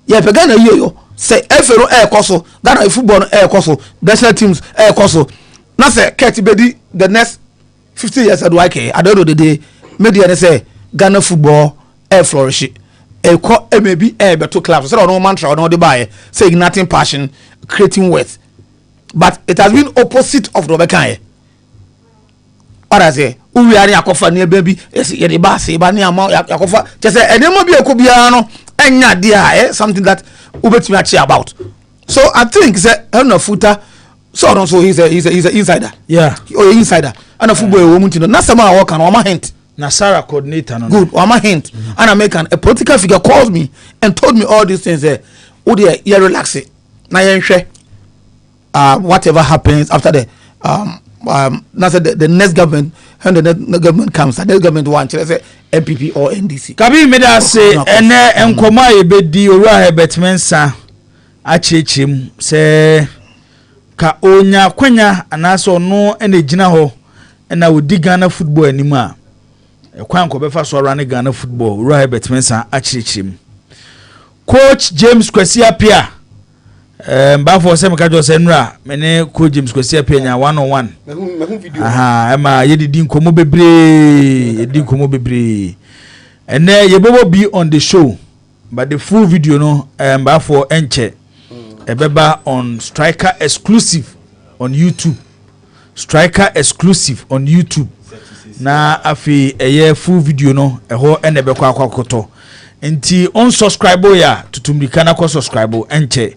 Yeah, Pegana yo. Say FRO air coso, that football air coso, national teams air coso. Now say Katy Bedi the next 50 years at YK. I don't know the day. Media say Ghana football air flourish. A maybe air better clubs. So no mantra or no the buy. Say igniting passion, creating wealth. But it has been opposite of the Bekai. What I say? We are yakofa near baby. Yes, the basi bani amount yakofa. Just say, and there might be a kubiano and not dear something that ubet me about. So I think say no footer. So also he's a insider. Yeah. Or insider. And a football woman to know. Not some work on my hint. Nasara coordinator. No. Good. Or my hint. And American a political figure called me and told me all these things. Oh dear, you relax it. Now whatever happens after the the next government, when the next government comes, the next government wants to say MPP or NDC. Kabi made us say, and Nkoma ebedi ora hebetmensa achechim say ka onya kwanya anaso no ene gina ho na wodi Ghana football animu a ekwan ko befa so run Ghana football ora hebetmensa achechim. Coach James Kwesi Apia Bafo se meka jo se nra mene Coach James Kwesi Apia nya 1-on-1 ema yedidi nkomo bebre ene yebobo be on the show but the full video no Bafo enche ebeba on Striker exclusive on YouTube na afi eye full video no eho ene bekwa akwakoto nti on subscribe ya tutumrika na ko subscribe enche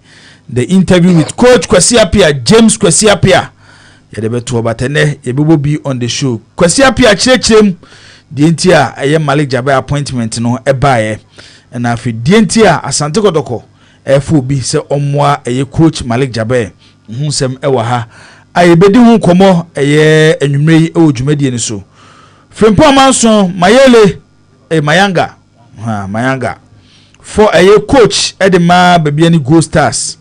the interview with Coach Kwesi Apia James Kwesi Apia yede beto obatene yebebo be on the show Kwesi Apia chirechirem de nti a eye Malik Jabe appointment no ebaye na afi de nti a Asante Kodoko efo bi se omwa eye Coach Malik Jabe hunsem ewa ha ayebedi hu komo eye enwumrei ewo dwumadi ni so Frempo Amanson Mayele Mayanga Mayanga for a coach edema baby any Go Stars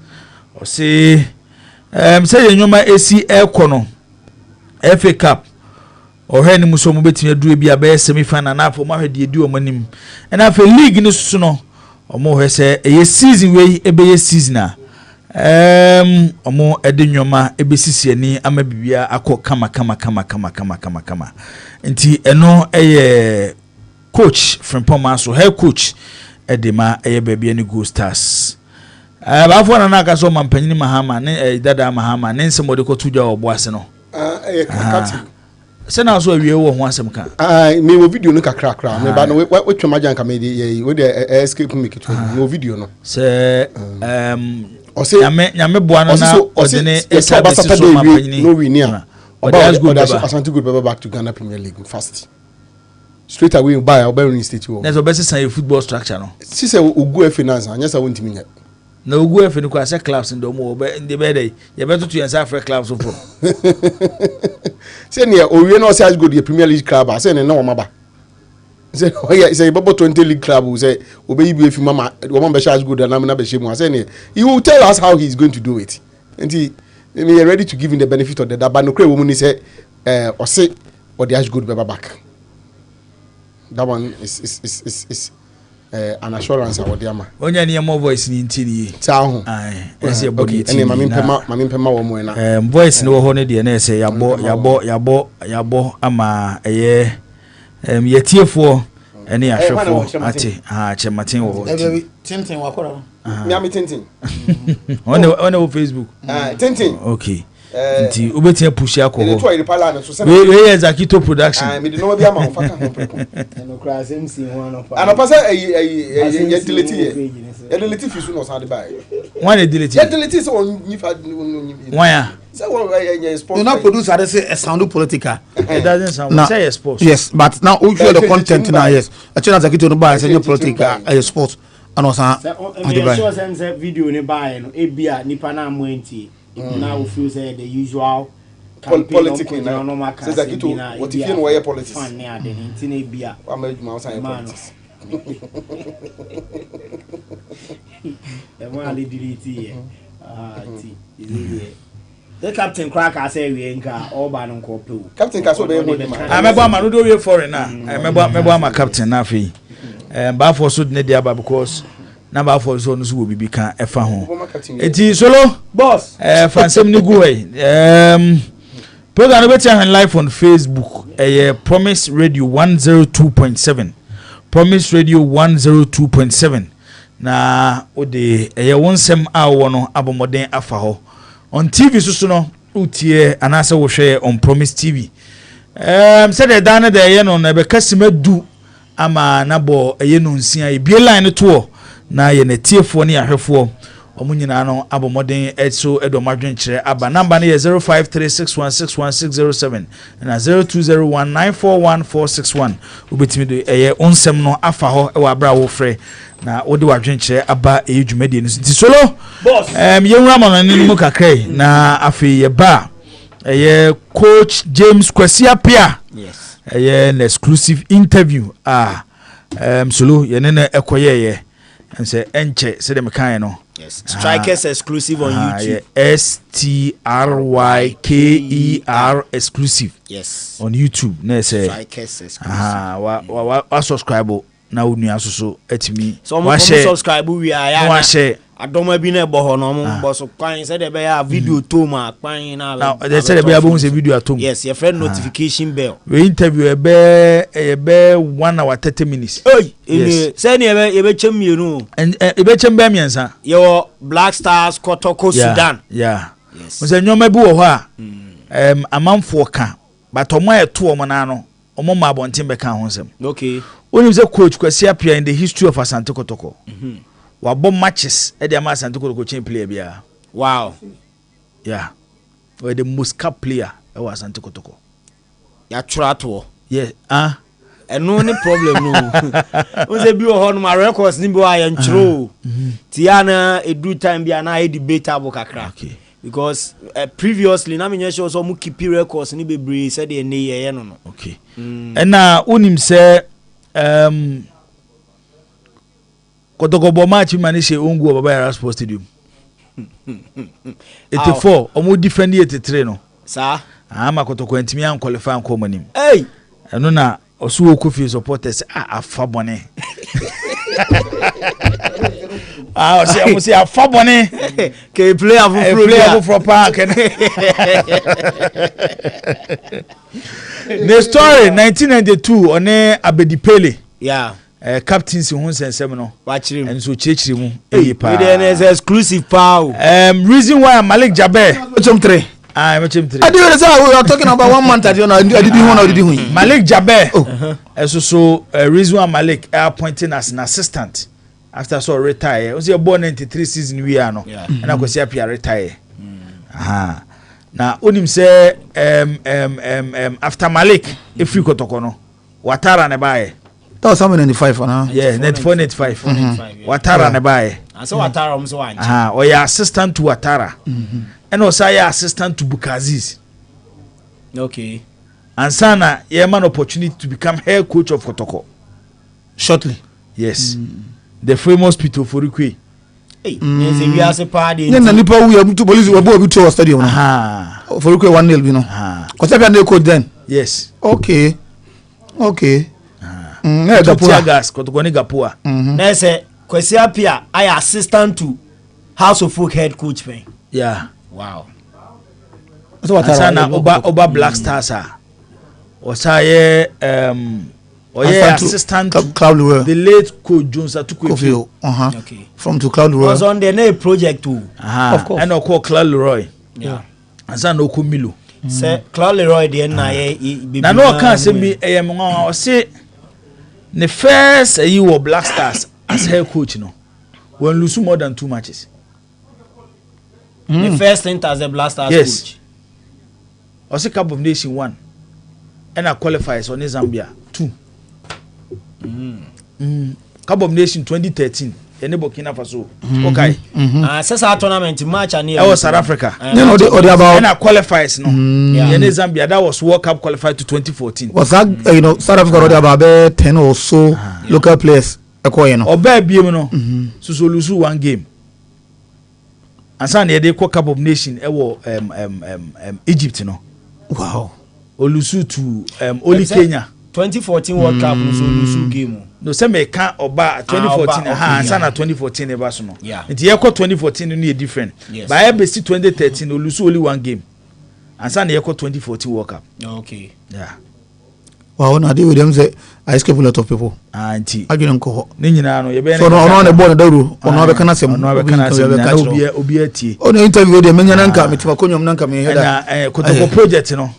or say say nyoma AC Ekono FA Cup or hen muso betimi adu bi abe semi final na for ma hwede edi omanim and afa league ni so no omo he say a season we ebe season a omo ede nyoma ebe sisi ani ama bibia akọ kama nti eno eye coach from Poma so head coach edema eye baby any Go Stars bafo na aka so mampanyini Mahama ne dada Mahama ne nsemo de ko tuja oboase no se na so awie wo ho asem ka me wo video no kakra me ba no we twema janka me de we de escape me kitu no video no se nyame boa no na odene esa so mampanyini no we near Asante good back to Ghana Premier League fast straight away buy Oberon State. There's a best sign football structure no. See say Ogu finance anya say won't mean. na ogu efe ni kwa say clubs ndo mo be ndi be dey ye beto to yensa Africa clubs for say near owie no say go the Premier League club say na o maba say oh yeah say babo 20 league club say obey be if mama wo be charge good na be shemu say near he will tell us how he's going to do it and he ready to give him the benefit of the doubt but no kre wo mu say or say or the ash good be back. That one is an assurance about the ama. Onya ni mo voice ni ntini. Taho. Ai. Ese body. Ene mami pema wo mo na. Voice ni wo ho ne de na ese yabo ama eye yetiefo ene ahwefo ate chematin wo ho. Tintin wakora. Mi tintin. On the Facebook. Tintin. Okay. Nti obetia push akọ ho. Ele pala na so se. We Zakito production. Me de no bia ma faka ho preko. No class MC ho no pa. Ana pasa e delete ye. E delete fi so no sa de bai. One e delete. E delete so on nyifa One ya. Say one sport. You not producer they say sound political. It doesn't sound say sports. Yes, but now we share the content now yes. Actually Zakito no buy say political sports. And also I video ne buy no e bia nipa na amoanti. Now we feel say the usual politics now. Says that you what if you know why politics? Fun near the internet beer. I'm a politics. The one delete here. The captain cracker say we ain't got all by no copy. Captain Caso be mo. I remember man do we foreign now. I remember my captain na fi. Ba for so ne dia ba because number for so no so will be can efa ho. Eti solo boss. Fansem ni go program no betia live on Facebook. Promise Radio 102.7. Promise Radio 102.7. Na ode wonsem a wo no abomoden afa ho. On TV so no utie anase wo hwe on Promise TV. Said the dane de no na be kasima du ama na bo no nsia e bie line to na ye na tiefo ne ahwefo omunyina no abomoden etso edomadwen kire aba number ne 0536161607 na 0201941461 ubetimi do onsem no afa ho e wa bra wo frɛ na wode wadwen kire aba edwumadi no nti solo boss yenwura ma no nimu kakrai na afi ye ba coach James Kwesiapia yes an exclusive interview solo yenene ekoye and say enche say dem kan no yes strikers exclusive on YouTube STRYKER exclusive yes on YouTube na say strikers exclusive wa subscribe na unu asoso etimi wa subscribe we are wa share adoma bi na ebo ho no mo bo so kwan say dey be video to ma kwan na they say dey be abo say video atom yes your friend notification bell we interview ebe 1 hour 30 minutes yes say ni ebe chem mienu ebe chem be miensa your Black Stars Kotoko Sudan yes we nyoma bi wo ho a amanfo ka but omo eto omo na no omo ma bontin be kan ho nsem okay oni say coach Kwesiapia in the history of Asante Kotoko wabo matches e dey Asante Kotoko chain player bia wow yeah we the most cap player e was Asante Kotoko ya trato yeah eno ni problem no o say bi o ho no ma records ni bi wa ya nchiro tiana edu time bia na e debatable kakra okay because previously na me nyesho so mu keep records ni bebre said e ne ye no okay and na unim say Kotoko bo match man she ongu Baba Yara Sports Stadium 84 omo defend 83 no sa ama Kotoko ntimi an qualify an ko manim hey eno na osu okofi supporters afabone o say afabone ke player from park the story 1992 one Abedipele yeah captains who sensem no watching and so chechiri mu eyipa is exclusive power reason why Malik Jaber Chom 3 Machim 3 I do say we are talking about 1 month at you know did you Malik Jaber so reason why Malik appointing as an assistant after so retire o say born 93 season we are no and Kwesiapia retire na onim say after Malik if you Kotoko no watara ne bae That was something 95 now. Yeah, 95. Watara ne bae. So Watara mso wanchi. Or your assistant to Watara. And also your assistant to Bukaziz. Okay. And Sana, you have an opportunity to become head coach of Kotoko. Shortly. Yes. The famous Pito Forikwe. Hey, we are a party. Then the people we have to police were both to our stadium. Forikwe 1-0, you know. Because I can coach then. Yes. Okay. Gas, Kotokoni Gapua. There's a Kwesiapia, I assistant to House of Folk head coach. Yeah. Wow. So what Sana Oba Black Stars are. Osaye assistant to the late coach Jones Atuku. Okay. From to Cloud Leroy. Was on the project too. Of course. And call Cloud Leroy. Yeah. And Sana Okumilo. Say Cloud Leroy the na no can say me or say the first you were Black Stars as head coach no. When lose more than 2 matches. The first thing as a Black Stars coach. Or say Cup of Nation 1. And I qualifies on Zambia 2. Cup of Nation 2013. And Burkina Faso. Okay. Says our tournament match and I was South Africa. No, and I qualifies no. In Zambia that was World Cup qualified to 2014. Was that South Africa already about 10 or so local players? Or baby, no. So lose 1 game. And Sunday they call Cup of Nation. Egypt, no. Wow. Olusu to only Kenya. 2014 World Cup so Olusu game. No say me can oba 2014 sana 2014 e ba so no. Yeah. Nti ye 2014 no e different. Yes. By besi 2013 Olusu only 1 game. And sana ye 2014 World Cup. Okay. Yeah. Wow, now they with them say I escape a lot of people. Anti. I didn't go. Ni nyina no ye be So no the board daru ono be kana sem. Ono be kana sem na obi atie. Ono interview de menya nanka metima konyom nanka me heada. Na Kotoko project no.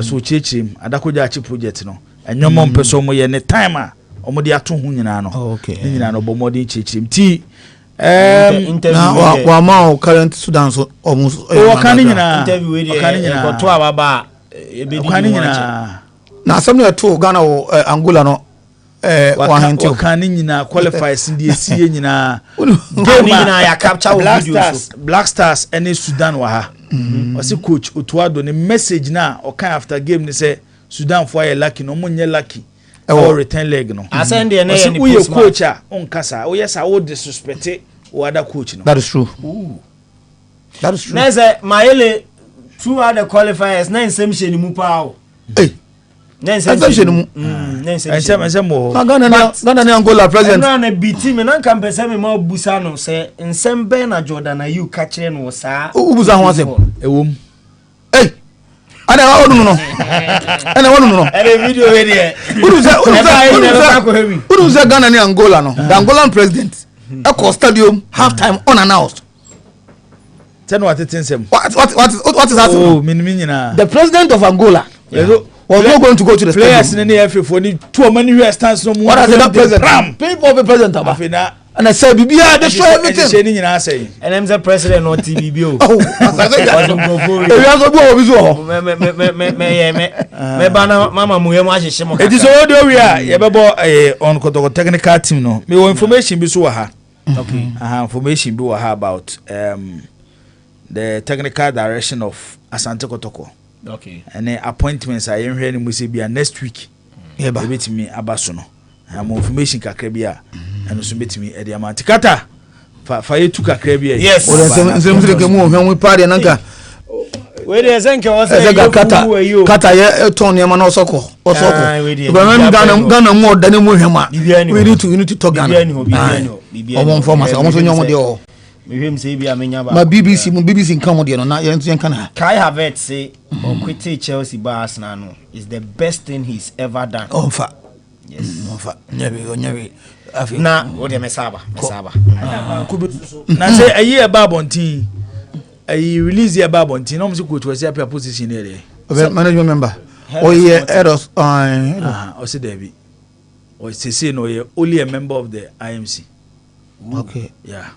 So chichim adakoja achi project no. Enyomo mpeso mo ye ne time a omo de ato ho nyina no. Okay. Ni nyina no bo mo de chichim ti wa ma current Sudan so almost o kan nyina interview we dey ko to ababa e be di nyina na asem na to Ghana wo Angola no wa hente o kan nyina qualifies ndi esie nyina game nyina ya capture videos Black Stars any Sudan wa ha wasi coach Otuado ne message na o kan after game ni say Sudan for ya lucky no monye lucky or return leg no ascend the na any post coach a on kasa o yes I would disrespect o other coach no. That is true. That is true. Na say Maele two other qualifiers na nsem hye ni mu pa o. Na nsem hye ni mu. Na nsem mo. Ghana na Angola president. Na biti me na kan pese me ma busa no say nsem be na Jordan na you ka kire no sa. Ubusa ho asem. Ewom. Ana wa no. Ana wa no. Any video we there. Uruza Ghana na Angola no. The Angolan president Echo Stadium half time unannounced. Tell what it is. What is that? Oh, minimina. The president of Angola was not going to go to the players stadium. In the for need too many US stands no more. What has that president? People of the president about. And I said, Bibia, destroy everything. And I'm the president not TBBO. Oh, Mama Muema. It is all we are. You on Kotoko technical team no. Me information be so ha. Okay. Information be about the technical direction of Asante Kotoko. Okay. And the appointments I am hearing must be next week. Yeah, but bit me abasono. I'm information kakra bia and so bit me e dey amount kata fa you took kakra bia. Yes. O dem ke mu ohwan we party nanka. We dey zenke o say kata ye ton ye ma na osoko. Ghana mu odane mu hwema. We need to talk Ghana. Omo informa say omo so nyomo de o. Me hwem say bia menya ba. Ma BBC nkan mo de no na ye nkan na. Kai Havertz say quitting Chelsea by Arsenal no is the best thing he's ever done. Oh fa. Yes. Nyabi. Na what dey mesaba. Na say ayi e ba bontin. Ayi release e ba bontin. No mo say coach was here position here. Management member. Oh yeah, Eros. O say David. O say no you only a member of the IMC. Okay. Yeah.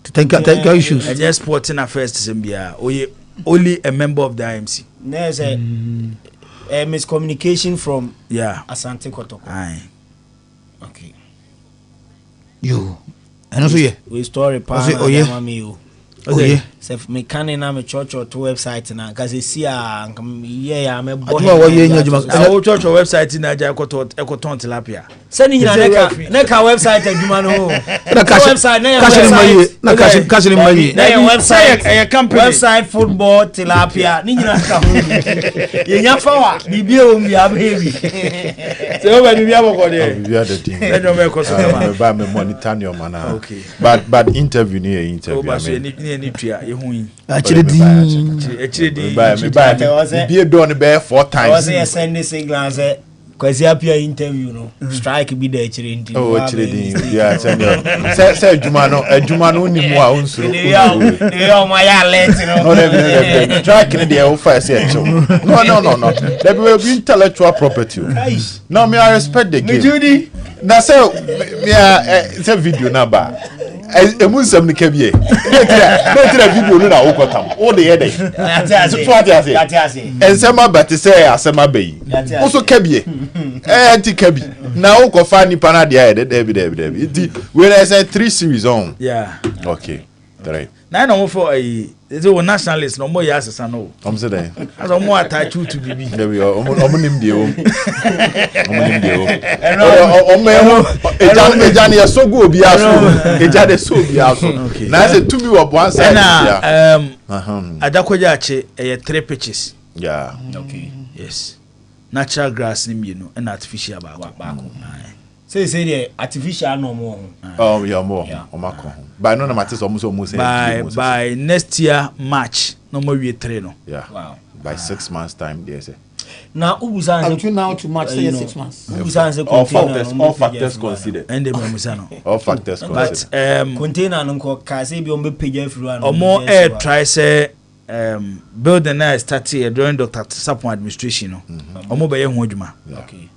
To take issues. And just sporting affairs to Zambia. Only a member of the IMC. There's a miscommunication from Asante Kotoko. Aye. Okay. You. And also, we story pa oh yeah. Okay. So me can na me church to website na cause see me boy. Church website na ja ekoton tilapia. Send you na ka website adwuma no. Na website na website company. Website football tilapia. Ni nyina ka ho. Ye nya fawa bibie o mi abebi. Se o ba bibie aboko de. Bibie the thing. Na no me koso ma. Ba me monitor your man. Okay. But interview ni interview. Ni tua ye hu yin. Actually, Be done be 4 times. Was he send this signal say kwasi apia interview no strike be there chire ndi. Oh chire ndi. Yeah, say adwuma no ni mu a onso. Yo my alert no. No strike ni dey offer say echo. No. There will be intellectual property. No, me I respect the game. Judy. Na say me video na ba. Emunsem ni kabie. Betira video no na wokotam. O de ye dey. Ensema bati say asema bayi. Oso kabie. Anti kabi. Na wokofa ni pana de aye Debi. It we say 3 series on. Yeah. Okay. 3. Na no for is a nationalist no more yasasa no. Say there. As o more attach to bibi. There we are. Omonim de o. Ejani ya so go obi aso. Ejade so obi aso. Na say to me wo one side. Na Adakoja ache 3 pitches. Yeah. Okay. Yes. Natural grass ni mienu and artificial ba. Say the artificial no more. Oh, yeah, more. Omako. By no matter almost by next year March no more we 3 no. Yeah. Wow. By 6 months time there say. Now ubusanze between now to March 6 months. Ubusanze all factors considered. And the memusano. All factors considered. But container no ko ka say bi on be page everyone. Omo air try say building na start here during Dr. Sapon administration no. Omo be ye ho adwuma. Okay.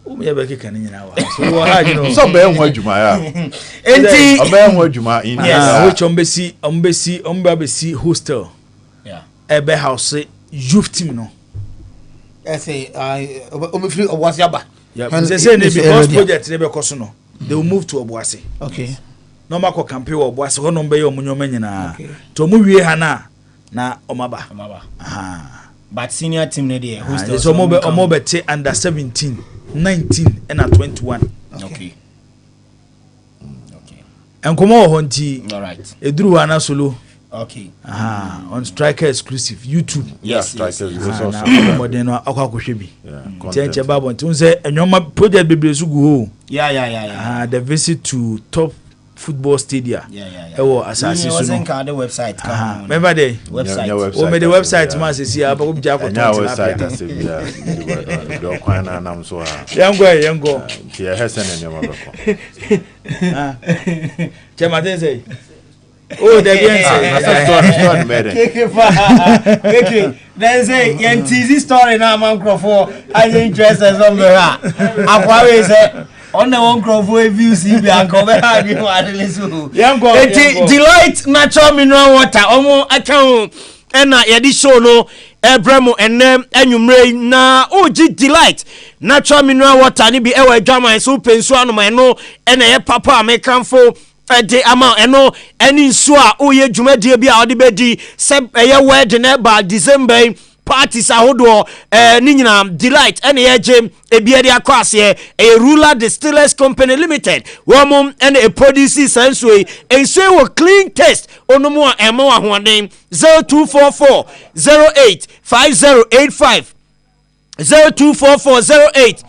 Omo ye be keka ni nyina wa. So we ha you know. So be ho adwuma ya. Enti obe ho adwuma in which ombesi hostel. Yeah. Ebe house youth team no. I say free Obuasiaba. Yeah, say because project they be koso no. They will move to Obuasi. Okay. No mako campaign Obuasi ho no be ye omunyoma nyina. To mu wie ha na omaba. Aha. But senior team ne dey hostel. So omo be te under 17, 19 and 21. Okay. Enkomo ho nti. All right. Eduru ana solo. Okay. On Striker exclusive YouTube. Yes, Striker is also. Modern akwakohwe bi. Yeah. Chenche babo nti unse enyoma project bebre su gu ho. Yeah. The visit to top football stadia. Yeah. Ewo asase so no. The website come. Remember the website. O me the website ma se sia ba ko bia ko ton website ase bia. Do kwan na nam so ha. Yango. Ti e hesen ne ma beko. Chema den say. Oh, the bien say. Then say yen teasy story na man crofo. I interested some be ha. Akwa we say on the one crofo views bi anko be ha bi wa de so. Yango. Delight natural mineral water. Omo account ena ye di show no ebremo enem enwumre na oji delight natural mineral water ni bi ewa adwaman so pensu anoma no ena ye papa me kanfo de ama eno eni nsu a oye dwumadie bi a ode bedi se ye wedding e ba December parties ahodo ni nyina delight ene ye gem ebiade akwase a ruler distillers company limited womum ene a produce senso enso wo clean test onomu a emo ahoden 0244 08 5085 0244 08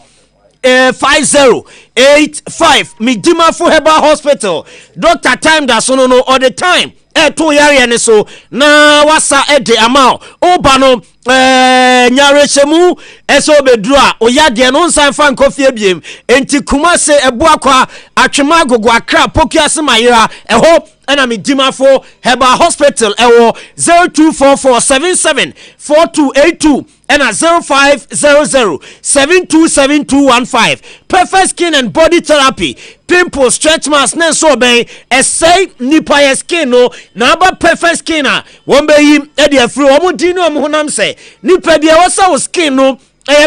5085 Midima for Herbal Hospital. Dr. Time da so no all the time. To yare ne so na wasa de amount. Obano nyare shemu eso bedrua oyade no nsan fan kofie biem enti kuma se eboakwa atwema gogo akra pokiase mayira eho ena Midima for Herbal Hospital ewo 0244774282 and 0500727215. Perfect skin and body therapy. Pimple stretch marks na so ben say nipa skin no na ba perfect skin a won be yim e de afri o mo di no mo honam say say nipa bia wo say wo skin no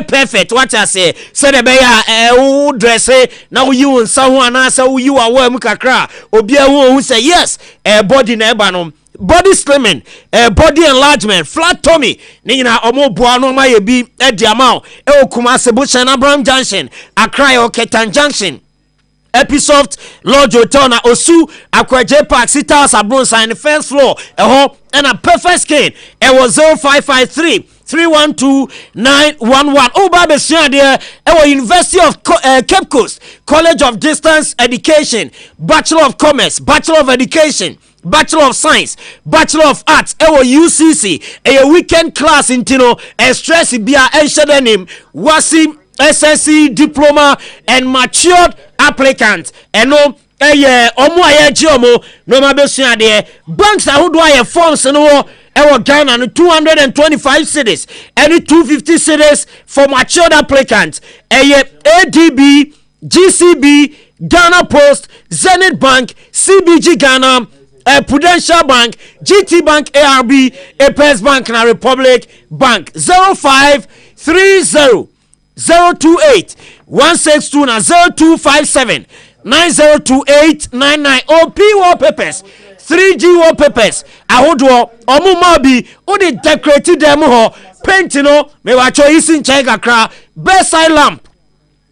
perfect what I say the be dress na you nsa ho ana say you awa mu kakra obi who say yes body na eba no body slimming body enlargement flat tummy ni na omo boa no ma ye bi diamao Kumasi Bush and Abraham Junction Accra or Ketan Junction Episoft Lodge Hotel na Osu Akwaje Park City House Abronsa in the first floor and a perfect skin was 0553 312-911. Oh, Baba there. Our University of Cape Coast College of Distance Education, Bachelor of Commerce, Bachelor of Education, Bachelor of Science, Bachelor of Arts. Our UCC. A weekend class in Tino. Stress Bia Enshadenim. Wasim SSC diploma and matured applicant. And no. Omo aye jiomo no mabesua de banks ahodo aye forms no Ghana no 225 cedis any 250 cedis for matured applicants ADB GCB Ghana Post Zenith Bank CBG Ghana Prudential Bank GT Bank ARB Apex Bank na Republic Bank 0530 028 162 na 0257 902899 OP wallpapers 3G wallpapers ahodo omuma bi odi decorate dem ho paint no me wacho isin check akra bedside lamp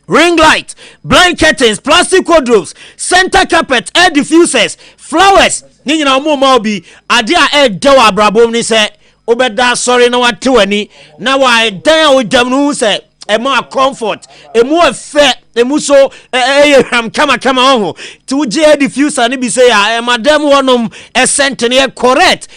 ring light blind curtains plastic wardrobes center carpet air diffusers flowers ni nyina omuma bi ade a e dew abrabom ni se obeda sorry na wate wani na wa dan a odam no se ema comfort emu efe emu so ram kama oho to je diffuser ni bi say ya madam wonom sent ne correct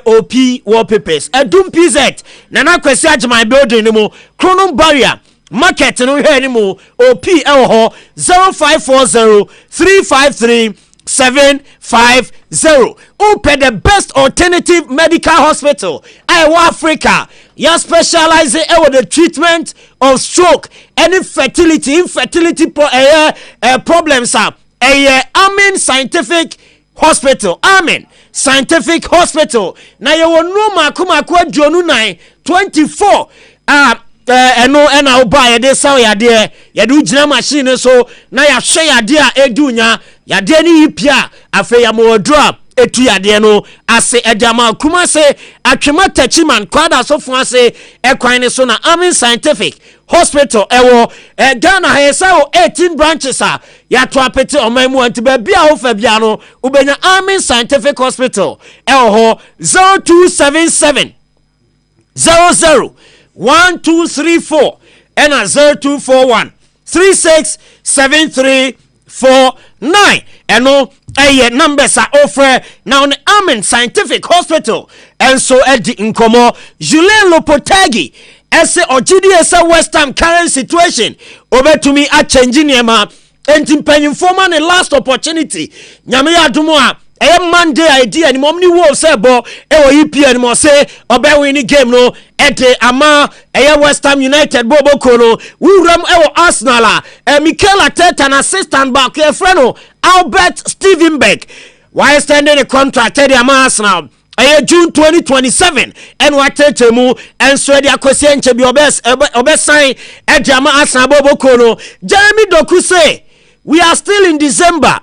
OP wallpapers edum PZ na kwesi agema building ni mo chrono barrier market no here ni mo OP ho 0540 353 750 open the best alternative medical hospital Africa. You specialize in the treatment of stroke and infertility problems are Amen Scientific Hospital. Amen Scientific Hospital. Now you will know makuma kwa jonu 24 and I'll buy this so ya dear ya do jina machine so na ya share ya dear edunya ya dear ni pia afe ya mo drop etu ya dear no ase edama kuma se atwema tachiman kwada so fu ase ekwan ne so na Amin Scientific Hospital ewo Ghana hesa 18 branches ya to apete omamu antiba bia ho fa bia no ubenya Amin Scientific Hospital ewo 0277 001234 and 0241 367349 and no numbers are offer now on Amen Scientific Hospital and so Eddie Nkomo Julien Lopotagi ese ogidi ese West Ham current situation over to me a changing yema enti former the last opportunity nyame adumo a Monday idea ni momni wo say bo EPL mo say obe win game no ete ama West Ham United bobo kono wuram Arsenal Mikel Arteta na assistant back your friend no Albert Stevenberg why extending the contract the Arsenal June 2027 and what mu and so the akwesienche bi obe sign Arsenal bobo kono Jeremy Doku say we are still in December.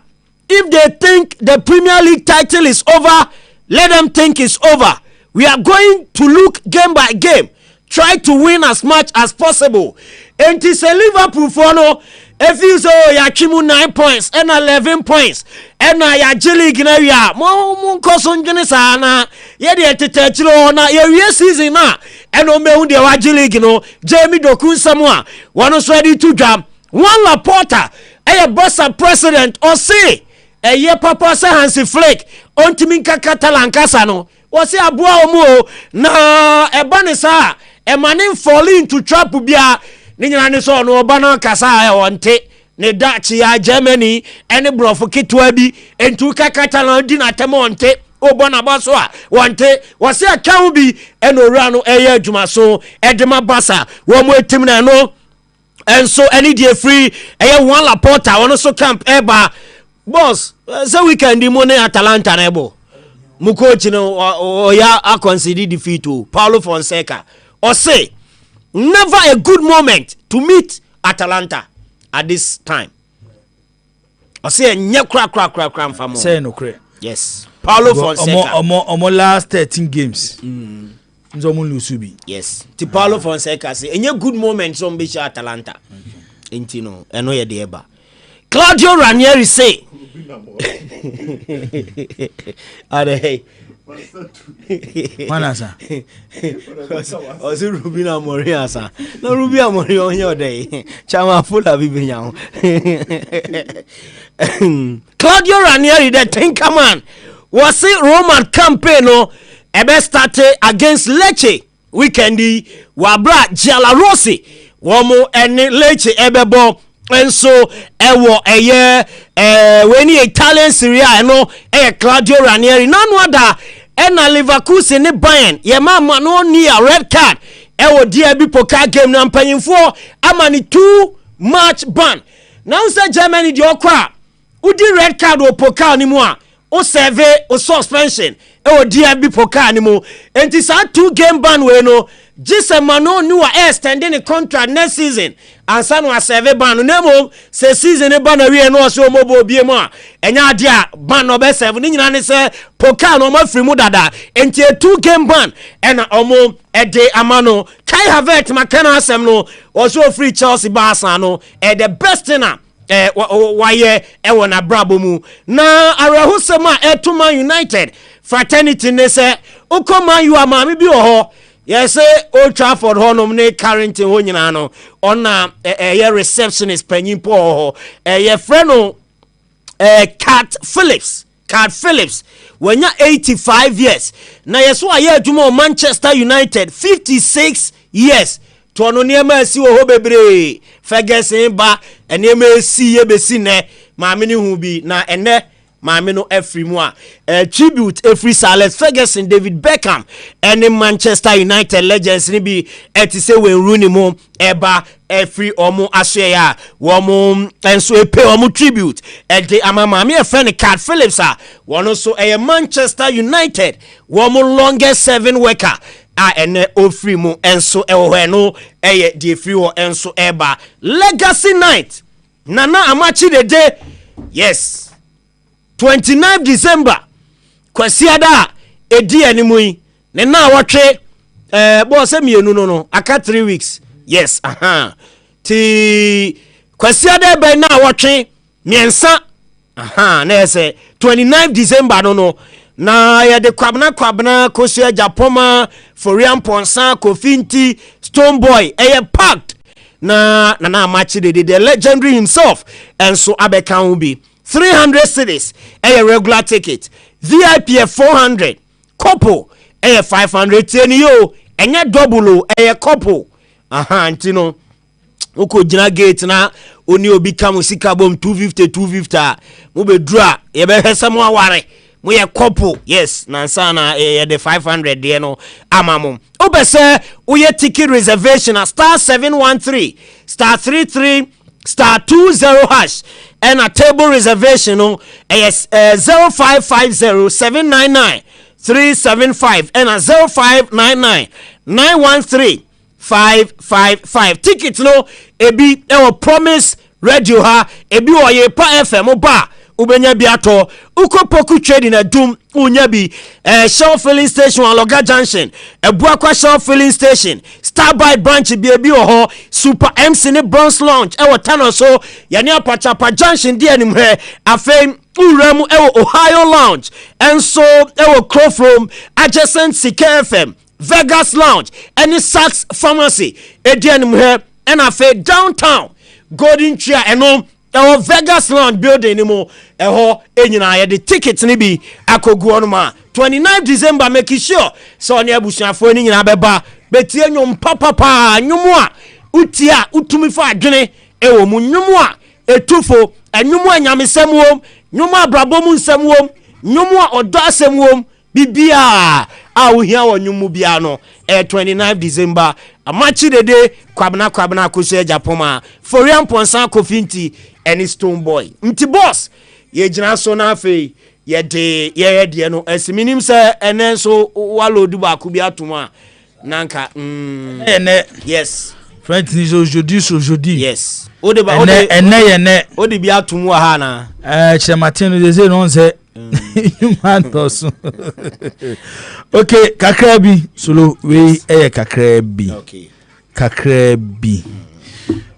If they think the Premier League title is over, let them think it's over. We are going to look game by game, try to win as much as possible. And it's a Liverpool for no. If you say Yakimu 9 points and 11 points, and na League na ya mo koso ngene sana ye de tetechiro na ye season na and o mehu de League no Jamie Doku Samoa one ready to jump one Laporta bossa president or say papa say Hansi Flick ontimi kakata lankasa no wo say aboa omo na ebane sa emanin fall into trap bia ni nyina ne so no oba no kasa wonte ne Dutch ya Germany ene brofo kitwa bi entu kakata no di na temonte obona baso a wonte wo say akawo bi eno owura no adwuma so edema basa wo mo etim na no and so any day free one Laporta one so camp eba boss so weekend the money Atalanta nebo mu coach no ya a concede defeat to Paulo Fonseca or say never a good moment to meet Atalanta at this time. Or say nye kra mfamo. Say no kra. Yes. Paulo Fonseca. Omo last 13 games. Nzomo lusubi. Yes. Ti Paulo Fonseca say enye good moment so mbe Atalanta. Intino eno ye de eba. Claudio Ranieri say Ade Manasa. Osi Rubina Moriasa. No Rubia Mori on your day. Chama full of bibinyao. Claudio Ranieri the tinker man was it Roman campaign no ebe started against Lecce weekendi wabra Giallorossi womo ene Lecce ebebo enso ewo eye when Italian Serie A no Claudio Ranieri none other ena Leverkusen ne Bayern ye mama no near red card ewo DRB Pokal game na mpanyimfo amani 2 match ban now say Germany di okwa udi red card o Pokal ni mu a o serve o suspension ewo DRB Pokal ni mu enti sa 2 game ban we no Jise mano ni wa extending the contract next season and san wa serve ban no nemo se season e ban na we no so mo bo bie mu a enya ade a ban no be serve ni nyina ne se Pokal no ma free mu dada enti 2 game ban ena omo ede amano Kai Havertz makana asem no also free Chelsea Barca no the best na waye ewo na brabo mu na arahusema etuma United fraternity ne se ukoma you amami bi ho yes Old Trafford honom ne Carrington ho nyina no ona ye receptionist panyimpo ho ye freno Cat Phillips when you're 85 years na yeso aye adwuma Manchester United 56 years to ono niema si wo ho bebre Ferguson ba eniema si ye besi ne maame ni hu bi na ene maame no every mu a tribute every Alex Ferguson David Beckham and Manchester United legends ni bi say when Rooney mo eba every omo aswe ya womo enso epe omo tribute de amama e friend Cat Phillips a wono so Manchester United womo longest serving worker ene ofri mu enso ewo no de free wo enso eba legacy night nana amachi de day yes 29 December kwasiada edi animu yi ne na wotwe bo se mienu no aka 3 weeks yes ti kwasiada be na wotwe miensa na ese 29 December no na ya de kwabna kosia Japoma Forian Ponsa Kofinti Stone Boy packed na match the legendary himself and so abeka will be 300 cedis a regular ticket VIP 400 couple 500 tenio enya double a couple antino uko jina gate na oni obi kam sika bom 250 mo be dura ye be hesa mo aware mo ye couple yes na sana the 500 de no amamo obese uye ticket reservation a *713 *33 *20 hash and a table reservation no 0550 799 375 and a 0599 913 555 tickets no ebi promise radio ha ebi oye pa FM ba ubenya biato uko poku trading adum unya bi Shell filling station Aloga Junction Ebuakwa Shell filling station Starby branch bi ebi ho Super MC ne Bronze Lounge tano so yani apachapa junction di anim he afem uremu Ohio Lounge enso Crowfrom adjacent Sika FM Vegas Lounge any Saks Pharmacy edi anim he and afe downtown Golden Tree eno Vegas Lounge building ni mo enyina ye the tickets ni bi akogu onuma 29 December make sure so ne abusuafo ni nyina beba betie nyom papa nyomu a utia utumi fa adwene mu nyomu a etufo enyomu anyamesem wom nyomu abrabom nsem wom nyomu a odo asem wom bibia a wohia wonyomu bia no 29 December amachi dede kwabna koso Japoma Forian Ponsa Kofinti any Stone Boy nti boss ye gina so na afei ye de no esiminim se enen so walo du ba ku bi atoma Nanka. Yes. French is aujourd'hui. Yes. Ene. Odi bi atum wa ha na. Chematino they say no say. Human person. Okay, Kakrabi solo we Kakrabi. Okay. Kakrabi.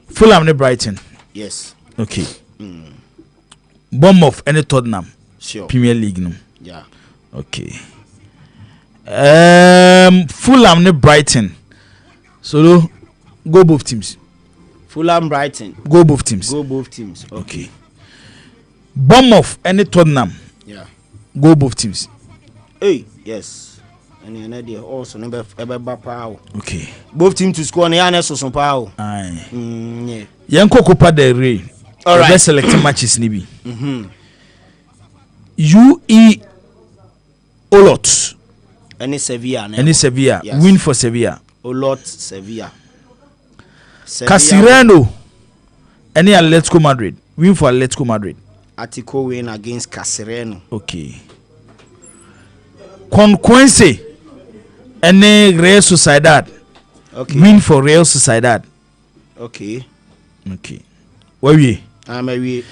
Fulham ne Brighton. Yes. Okay. Bournemouth and Tottenham. Sure. Premier League no. Yeah. Okay. Fulham ne Brighton. Solo go both teams. Fulham Brighton. Go both teams. Go both teams. Okay. Bournemouth and Tottenham. Yeah. Go both teams. Hey, yes. And another also number power. Okay. Both teams to score and so some power. Aye. Yeah. Yanko Copa del Rey. All right. Best selected matches nibi. UE Olot. Any Sevilla. Yes. Win for Sevilla. Olot Sevilla. Casirano. Any Atletico Madrid. Win for Atletico Madrid. Atico win against Casirano. Okay. Conquense. Any Real Sociedad. Okay. Win for Real Sociedad. Okay. Okay. Where we? I'm a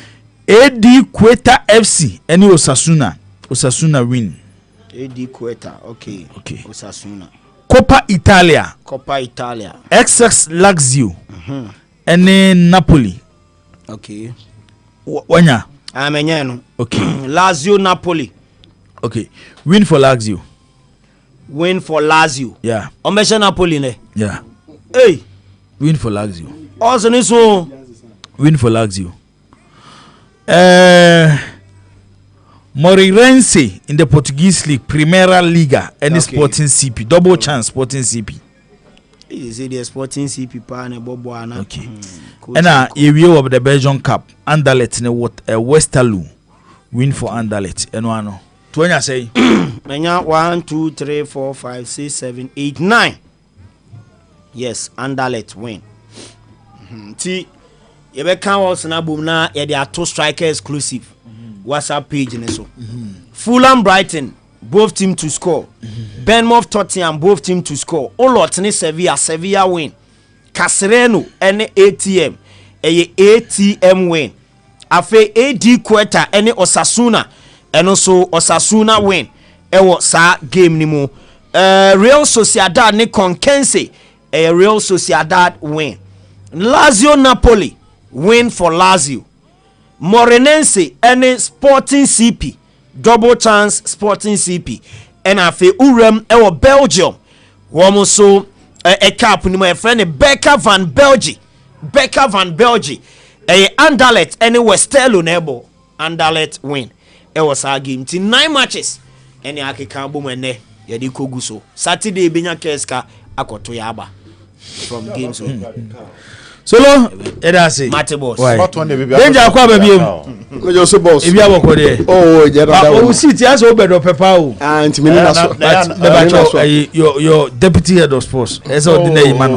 AD Quetta FC. Any Osasuna. Osasuna win. AD Quetta. Okay. Okay. Osasuna. Coppa Italia. XX Lazio. Any Napoli. Okay. Wanya. I'm a nyano. Okay. Lazio Napoli. Okay. Win for Lazio. Yeah. Omesha Napoli ne. Yeah. Hey. Win for Lazio. Also this one. Win for Lazio. Moreirense in the Portuguese League, Primeira Liga, any Sporting CP, double chance Sporting CP. You say the Sporting CP pa ne bobo ana. Okay. And you of the Belgian Cup, Anderlecht ne what Westerlo win for Anderlecht. And one. To when you say? Menya 1, 2, 3, 4, 5, 6, 7, 8, 9. Yes, Anderlecht win. Ti you be can also na boom na they are two striker exclusive. WhatsApp page in so. Fulham Brighton both team to score. Bournemouth Tottenham both team to score. Olot ni Sevilla win. Casirano any ATM. ATM win. Afe AD Quetta any Osasuna and also Osasuna win. Ewo sa game ni mo. Real Sociedad ni Conquense. Real Sociedad win. Lazio Napoli win for Lazio. Moreirense any Sporting CP double chance Sporting CP and afe Urem ewo Belgium womo so a cap ni my friend Becca van Belgie Anderlecht any Westerlo nebo Anderlecht win ewo sa game ti 9 matches any akeka bom ene yedi kogu so Saturday benya keska akoto yaba from games Solo, say. Mate boss. What one baby? Danger kwa baby. No just boss. If you have a there. Oh, yeah, that one. See, as obedo pepper. And your deputy head of sports. As ordinary man.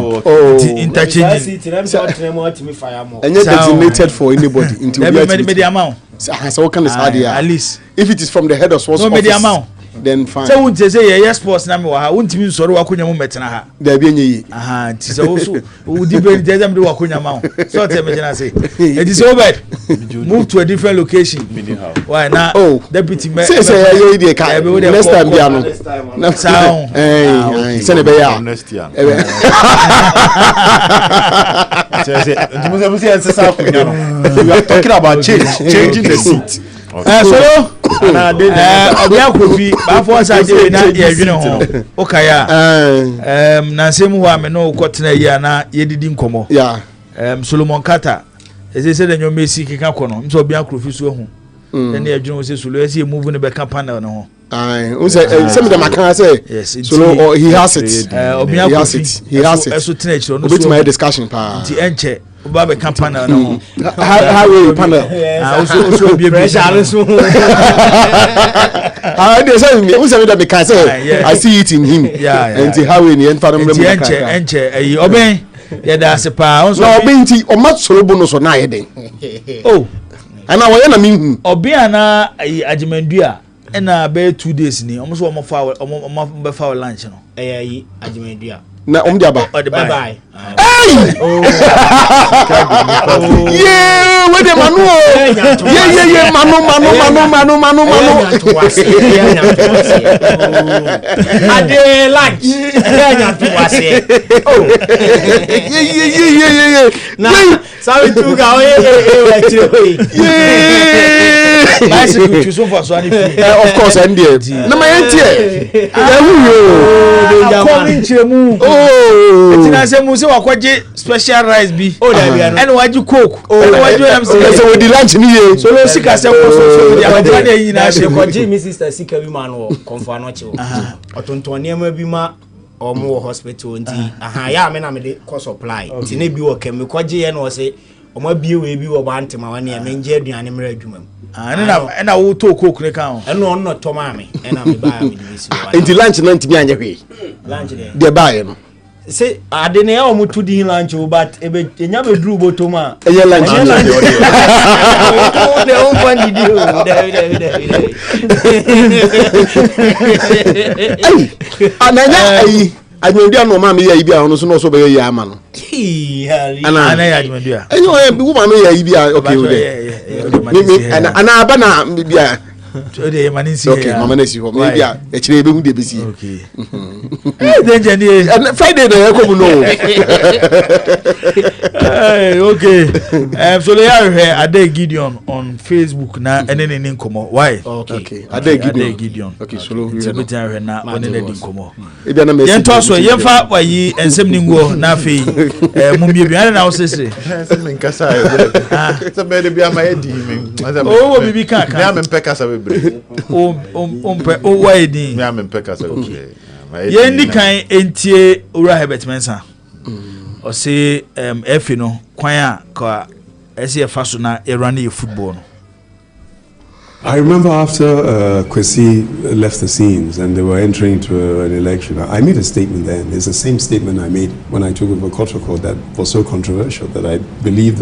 Interchange. And yet designated for anybody. Into the amount. So what can is hard here? At least. If it is from the head of sports office. Then fine. So won't say yes sports na me wa ha won't me soro wakonya mo metena ha da bi enyi aha ti so so wo di be dey dem do wakonya ma so tell me na say it is over move to a different location why now deputy mayor say you dey ka next time bia no next time say ne be ya next year we are talking about changing the seat. Solo obia kofi ba for say na ye dwene ho okaya na nsem ho ame no kotena yi ana ye didi nkomo Solomon Kata say the nyom Messi keka kono nso obia kofi so hu na ye dwene ho say Solo say move no be ka panel no ho who say some of them can say yes Solo he has it obia kofi he has it so tena chiro no so my discussion pa ti enche oba be ka panel no how will panel so be pressure so they say me who say that can say I see it in him and how we in farm enche oben ye da se pa on so oben ti o ma soro bo no so na ye den ana wo ye na me hu oben ana agimandua ena be 2 days ni omo so omo fa lunch no yi Ajimedua na dia ba bye bye hey yeah we de manu yeah manu ade lunch nya to wase oh yeah na sabe tu ga bicycle choose for so ani of course and there na my entie coming chemu oh etina se mu se wakoje special rice bi oh da bia no ene waji coke ene waji am se we di lunch ni ye so lo sika se ko so di abadra de yi na she ko ji mi sister sika bi man wo konfa no che wo otonton ne ma bi ma omo hospital nti ya me na me de co supply ti ne bi wo kem ko je ye no se omo bie we bi wo ba ntema wa ne me nje aduane mra adwuma mu ena wo to coke ne kan ho eno no to ma me ena me ba me de bi si wo nti lunch na ntimi anye hwe lunch de ba ye no se ade ne ya o mutu di lunch o but ebe enya be dru botom a eye lunch de on fani di o ananya ayi Ajimedua no ma me ya ibi a ono so no so be ya ama no ana ya Ajimedua enyo e bi wo ma me ya ibi a okay o de ana aba na bia so de mani si okay mama na si ho me bia e kire ebe hu de be si okay danger ni Friday na ya ko mu no okay so le ya Ade Gideon on Facebook na ene ne nkomo why okay Ade Gideon okay so lo beti ahwe na one na di nkomo e bia na me yen to so yen fa wayi ensem ni ngo na fe mumie bi ana na wo sese ensem ni nkasa so be de bia ma e di me o bibi kan me am mpeka sa bebre o why di me am mpeka sa bebre yen ni kan entie owura Herbert Mensah o say efi no kwan a ka ese fa so na e run e football no. I remember after Kwesi left the scenes and they were entering into an election, I made a statement then. It's the same statement I made when I took over Kotoko that was so controversial that I believed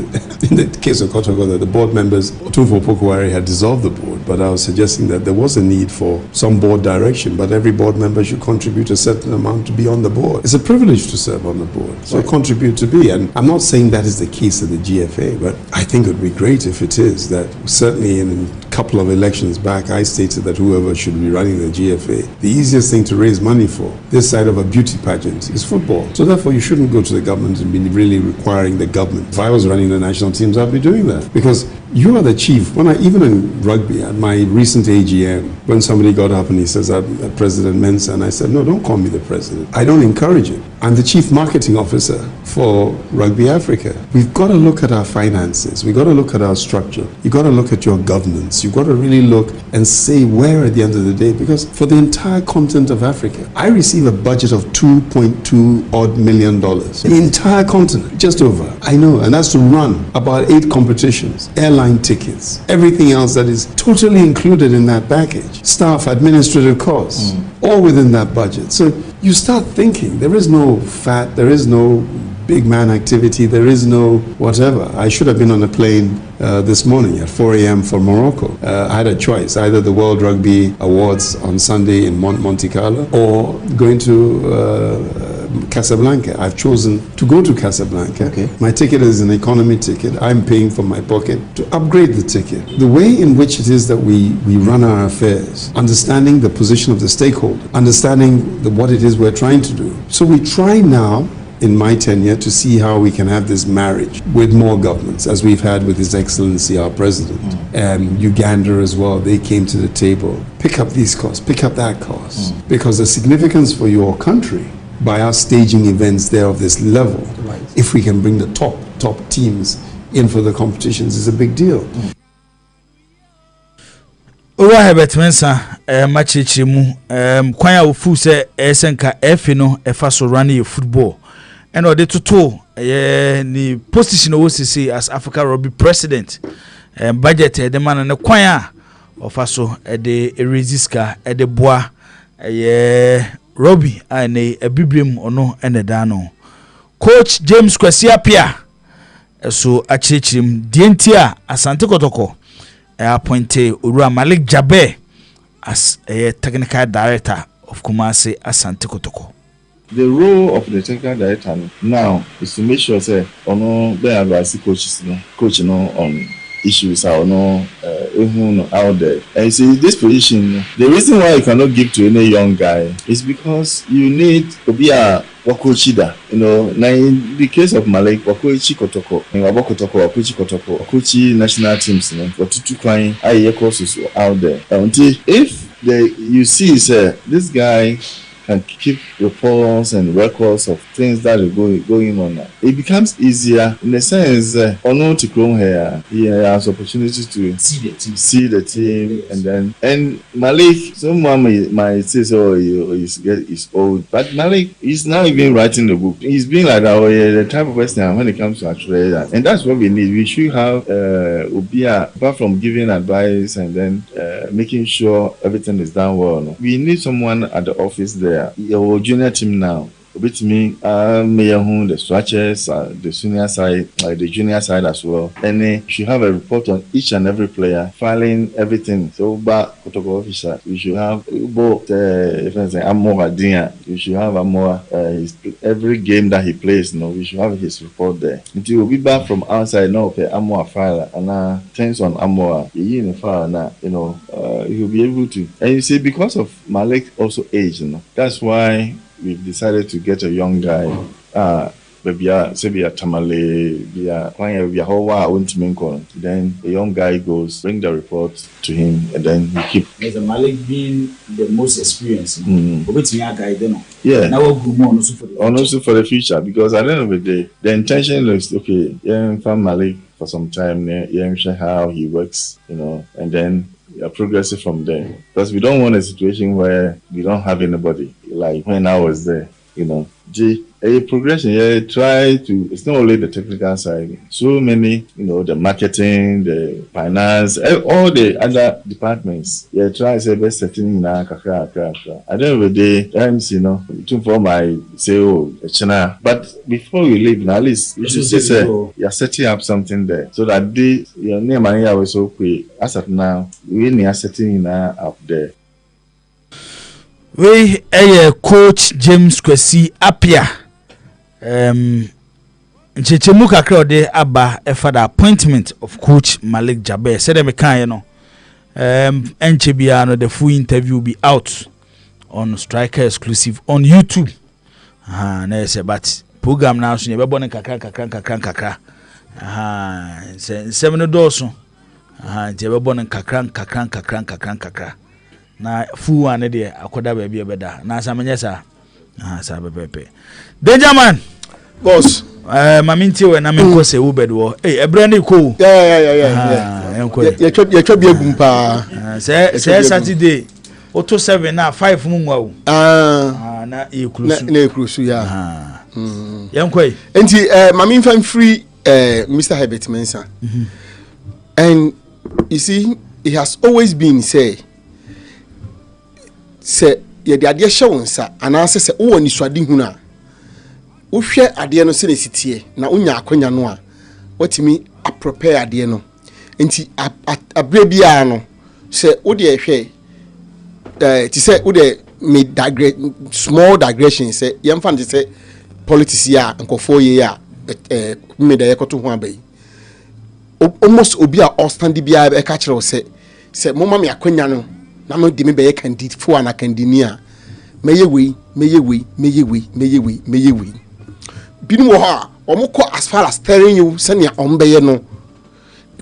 in the case of Kotoko that the board members, Eugene Adu Poku had dissolved the board, but I was suggesting that there was a need for some board direction, but every board member should contribute a certain amount to be on the board. It's a privilege to serve on the board, so contribute to be. And I'm not saying that is the case of the GFA, but I think it would be great if it is, that certainly in a couple of elections back, I stated that whoever should be running the GFA, the easiest thing to raise money for this side of a beauty pageant is football. So therefore, you shouldn't go to the government and be really requiring the government. If I was running the national teams, I'd be doing that because you are the chief. When even in rugby, at my recent AGM, when somebody got up and he says, I'm President Mensah, and I said, no, don't call me the president. I don't encourage it. I'm the chief marketing officer for Rugby Africa. We've got to look at our finances. We've got to look at our structure. You've got to look at your governance. You've got to really look and say where at the end of the day, because for the entire continent of Africa, I receive a budget of $2.2 odd million. The entire continent, just over. I know, and that's to run about 8 competitions, airline tickets, everything else that is totally included in that package, staff, administrative costs, all within that budget. So you start thinking, there is no fat, there is no big man activity, there is no whatever. I should have been on a plane this morning at 4 a.m. for Morocco. I had a choice, either the World Rugby Awards on Sunday in Monte Carlo or going to Casablanca. I've chosen to go to Casablanca. Okay. My ticket is an economy ticket. I'm paying from my pocket to upgrade the ticket. The way in which it is that we run our affairs, understanding the position of the stakeholder, understanding what it is we're trying to do. So we try now, in my tenure, to see how we can have this marriage with more governments, as we've had with His Excellency, our President. Uganda as well, they came to the table. Pick up these costs, pick up that cost. Because the significance for your country, by us staging events there of this level, if we can bring the top teams in for the competitions, is a big deal. Owa Herbert Mensah machichimu kwanya ofu se esenka efi no efa so run your football and o de toto ni position o sisi as Africa Rugby president budget de man na kwanya ofa so de register de boa Robbie ane ebibrem ono ene da no coach James Kwesi Apia so achichim dientia Asante Kotoko appointed Ura Malik Jabe as a technical director of Kumasi Asante Kotoko. The role of the technical director now is to make sure say there advise coaches on issues out there. And you see this position, the reason why you cannot give to any young guy is because you need to be a wakochida. Now in the case of Malik, wakochi kotoko, wakochi national teams, for two kind courses out there. Until if you see, this guy can keep reports and records of things that are going on. It becomes easier in the sense, to come here, he has opportunity to see the team, and Malik. Someone might say, "So he's old," but Malik is now even writing the book. He's been like that. The type of person when it comes to actually that, and that's what we need. We should have Ubia, apart from giving advice and then making sure everything is done well. We need someone at the office there. Your junior team now, with me, the stretchers, the senior side, the junior side as well. And you should have a report on each and every player, filing everything. So, but protocol officer, we should have both. If I say Amora Dia, we should have Amora. Every game that he plays, we should have his report there. Until we'll be back from outside now, pay Amora file and things on Amora. You in the file now, he'll be able to. And you see, because of Malik also age, that's why we've decided to get a young guy. Maybe a Tamale, then the young guy goes, bring the report to him, and then we keep. As a Malik being the most experienced, yeah. Now also for the future, because at the end of the day, the intention is okay. Yeah, from Malik for some time. Yeah, sure how he works, and then. Progressive from there, because we don't want a situation where we don't have anybody. Like when I was there, a progression. Yeah, try to. It's not only the technical side. So many, the marketing, the finance, all the other departments. Yeah, try to say best setting in our kakra. At the end of the day, times to form I say China. But before you leave, at least you should say you're setting up something there, so that your name and I was so quick. As of now, we are setting in up there. We Coach James Kwesi Apia. Nchechemu kakra ode aba for the appointment of Coach Malik Jaber. Said them kan the full interview will be out on Striker exclusive on YouTube. Na say but program now so you be born kakra. Seven doors. Je be born kakra. Na full one there akoda ba bia beda na asamenye sa sa pepe danger man boss maminti we na menko se wo bedwo ebrani ko yeah ye twa bia gum pa say Saturday auto 7 na 5 mu nwa wo na ekrusu ya yankoi enti mamin fan free Mr. Herbert Mensah. And you see, it has always been say ye de ade hye won sa anase se wo ni swade hu na wo hwe ade no se ne sitie na unya akonya no a watimi a prepare ade no enti abre bia no se wo de hwe ti se wo de me small digression se yemfa nti se politics ya nkofo ye ya me da yekoto ho abai almost obi a ostandi bia e ka kire wo se moma me akonya no na no de me be candidate for an academia meye we binu wo ha omukọ as far as telling you send ya ombeye no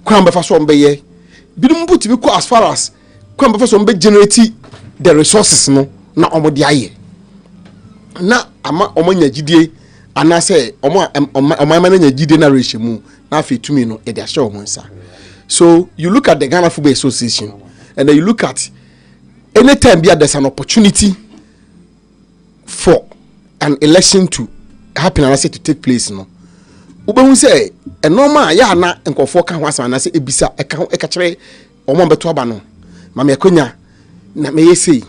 kwan be fa so ombeye binu mbuti bi ko as far as kwan be fa so ombe generate the resources no na omode aye na ama omanya gidie anase omama na gidie na reshemu na afetumi no e de ahye omonsa. So you look at the Ghana Football Association and then you look at anytime there's an opportunity for an election to happen and I say to take place no ubehun say e normal ya na nkofo ka ho asama na say ebisa e ka kire omo beto aba no ma me akonya na me yesi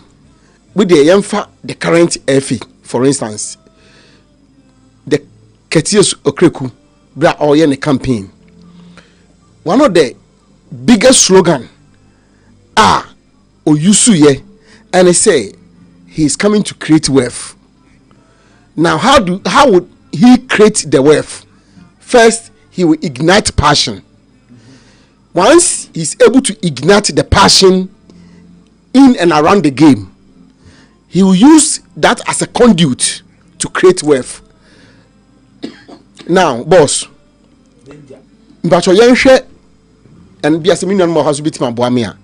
we dey yemfa the current FA for instance the Ketius Okreku bra oye ne campaign. One of the biggest slogan Oyusu ye, and he say he is coming to create wealth. Now, how would he create the wealth? First, he will ignite passion. Once he's able to ignite the passion in and around the game, he will use that as a conduit to create wealth. Now, boss, and be as a million more has been my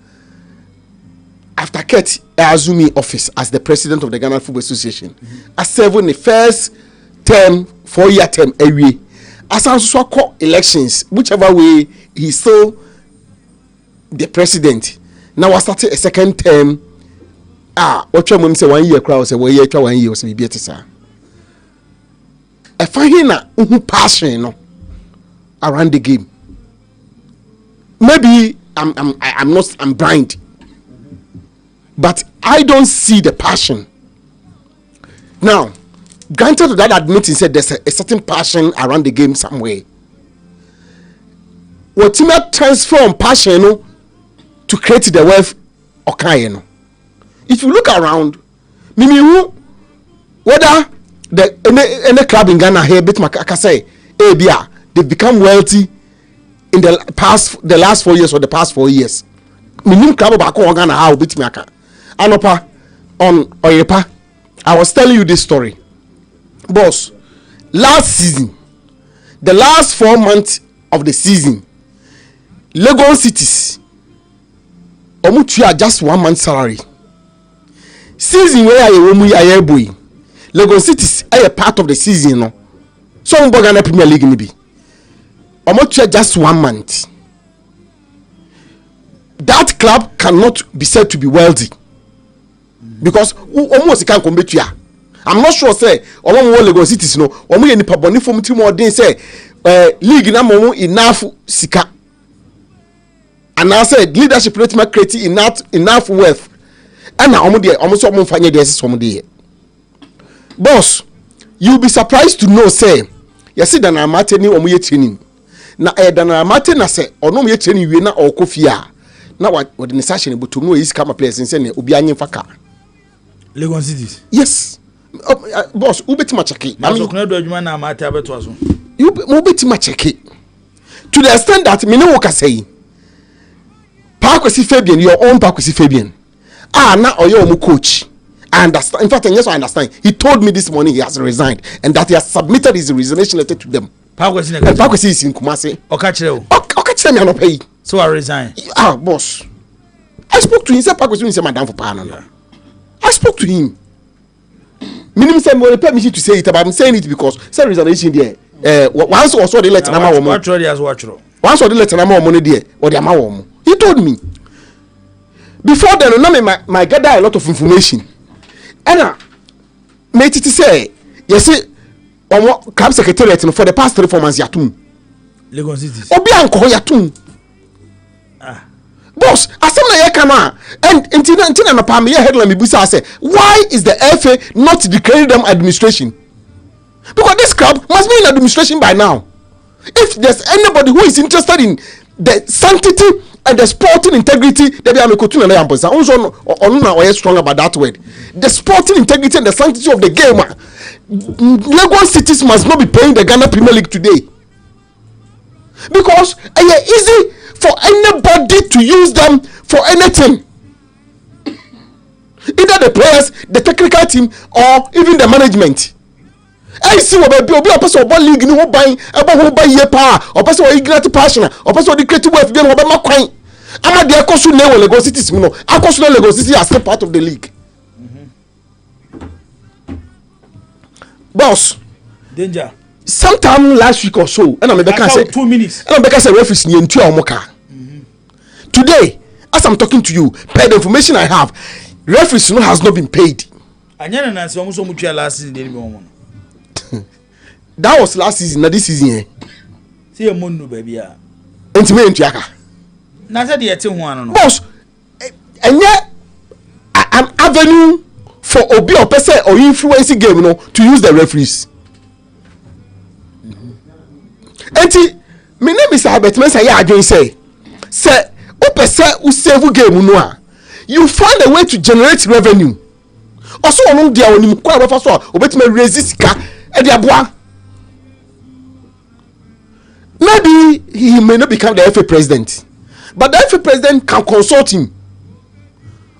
after Kate Azumi office as the president of the Ghana Football Association, as serving the first term, 4-year term every, as also elections, whichever way he's still the president. Now I started a second term. What you say 1 year crowd say 1 year, 1 year, so be better, sir. I find him passion around the game. Maybe I'm blind. But I don't see the passion. Now, granted that admitting said there's a certain passion around the game somewhere. What you might transform passion to create the wealth okay. If you look around, whether any club in Ghana here, they've become wealthy in the last 4 years or the past 4 years. Club Ghana how bit me Anopa on Oyepa, I was telling you this story. Boss, last season, the last 4 months of the season, Lagos cities, Omutua just 1 month salary. Season where I boy, Lagos cities are a part of the season. No, some Ghana Premier League maybe. Omutua just 1 month. That club cannot be said to be wealthy. Because almost can't compete here. I'm not sure say along Lagos cities no or me any paboni from team or they say league na mo enough sika. And I said leadership rate create enough wealth. And now almost fanya there some day. Boss, you'll be surprised to know say you see that na mate ni omo ye training. Na na mate na say ono mo ye training we na okofia. Na what the session but to know is come players and say obi anyin faka. Lagos cities. Yes. Boss, ubetima cheki. So kuna do adwuma na amate abeto aso. You ubetima cheki. To the extent that me no work say. Pakwesi Fabian, your own Pakwesi Fabian. Na oyo omu coach. I understand. In fact, yes, I understand. He told me this morning he has resigned and that he has submitted his resignation letter to them. Pakwesi is in Kumasi. Okachire o. Okachire me anope. So I resign. Boss. I spoke to him. He said Pakwesi say madam for Pano. Yeah. I spoke to him. Minimum say more permission to say it, but I'm saying it because some resignation there. Once also they let Nama woman. Once or they let Nama money there or the amount. He told me. Before then, my gather a lot of information. And made it say, you see, club secretariat for the past 3-4 months yatum. Lagos cities. Obi anko yatum. Boss, asem na kana and intina na pa me headline me busa say why is the FA not declaring them administration? Because this club must be in administration by now. If there's anybody who is interested in the sanctity and the sporting integrity, they be amekotuna na yamposa. Onso na oye strong about that word. The sporting integrity and the sanctity of the game. Lagos cities must not be playing the Ghana Premier League today. Because it's easy for anybody to use them for anything. Either the players, the technical team, or even the management. I see what be a person about league who buy year power, or person who ignite passion, or person who creative wealth, then what am I? I'm at the Akosu Newo Lagos City, you know. Akosu Lagos City are still part of the league. Boss. Danger. Sometime last week or so, and I'm back say 2 minutes. And I'm back say referees ni ntu omoka. Today, as I'm talking to you, per the information I have, referees has not been paid. Anyana na se omuso mutua last season dey be omo. That was last season, not this season. See your money baby a. Ntime ntuaka. Na say dey ete ho ano no. Boss, enye an avenue for obi or person or influence game no to use the referees. Enti me name is Albert Mensa ya adwen say o pese o save game no a you find a way to generate revenue. Also, on the only quite of us, obetime resist ka ediabwa. Maybe he may not become the FA president, but the FA president can consult him.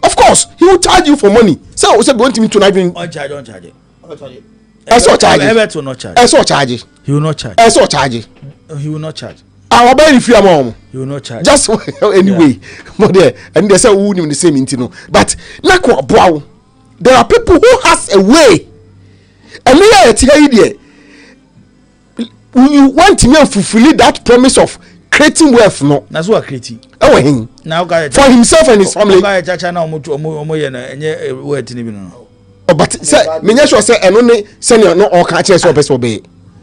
Of course, he will charge you for money. So, we want him to not even on charge it. I saw charge. Everett will not charge. I saw charge. He will not charge. I saw charge. He will not charge. I will buy if you are mom. He will not charge. Just anyway, but there and they say we wouldn't the same intino. But there are people who has a way, and we are tell you there. You want to fulfill that promise of creating wealth, no? That's what creating. Oh, him now for himself and his family. Oh, but say, me sure say, and only senior no all catches or best obey.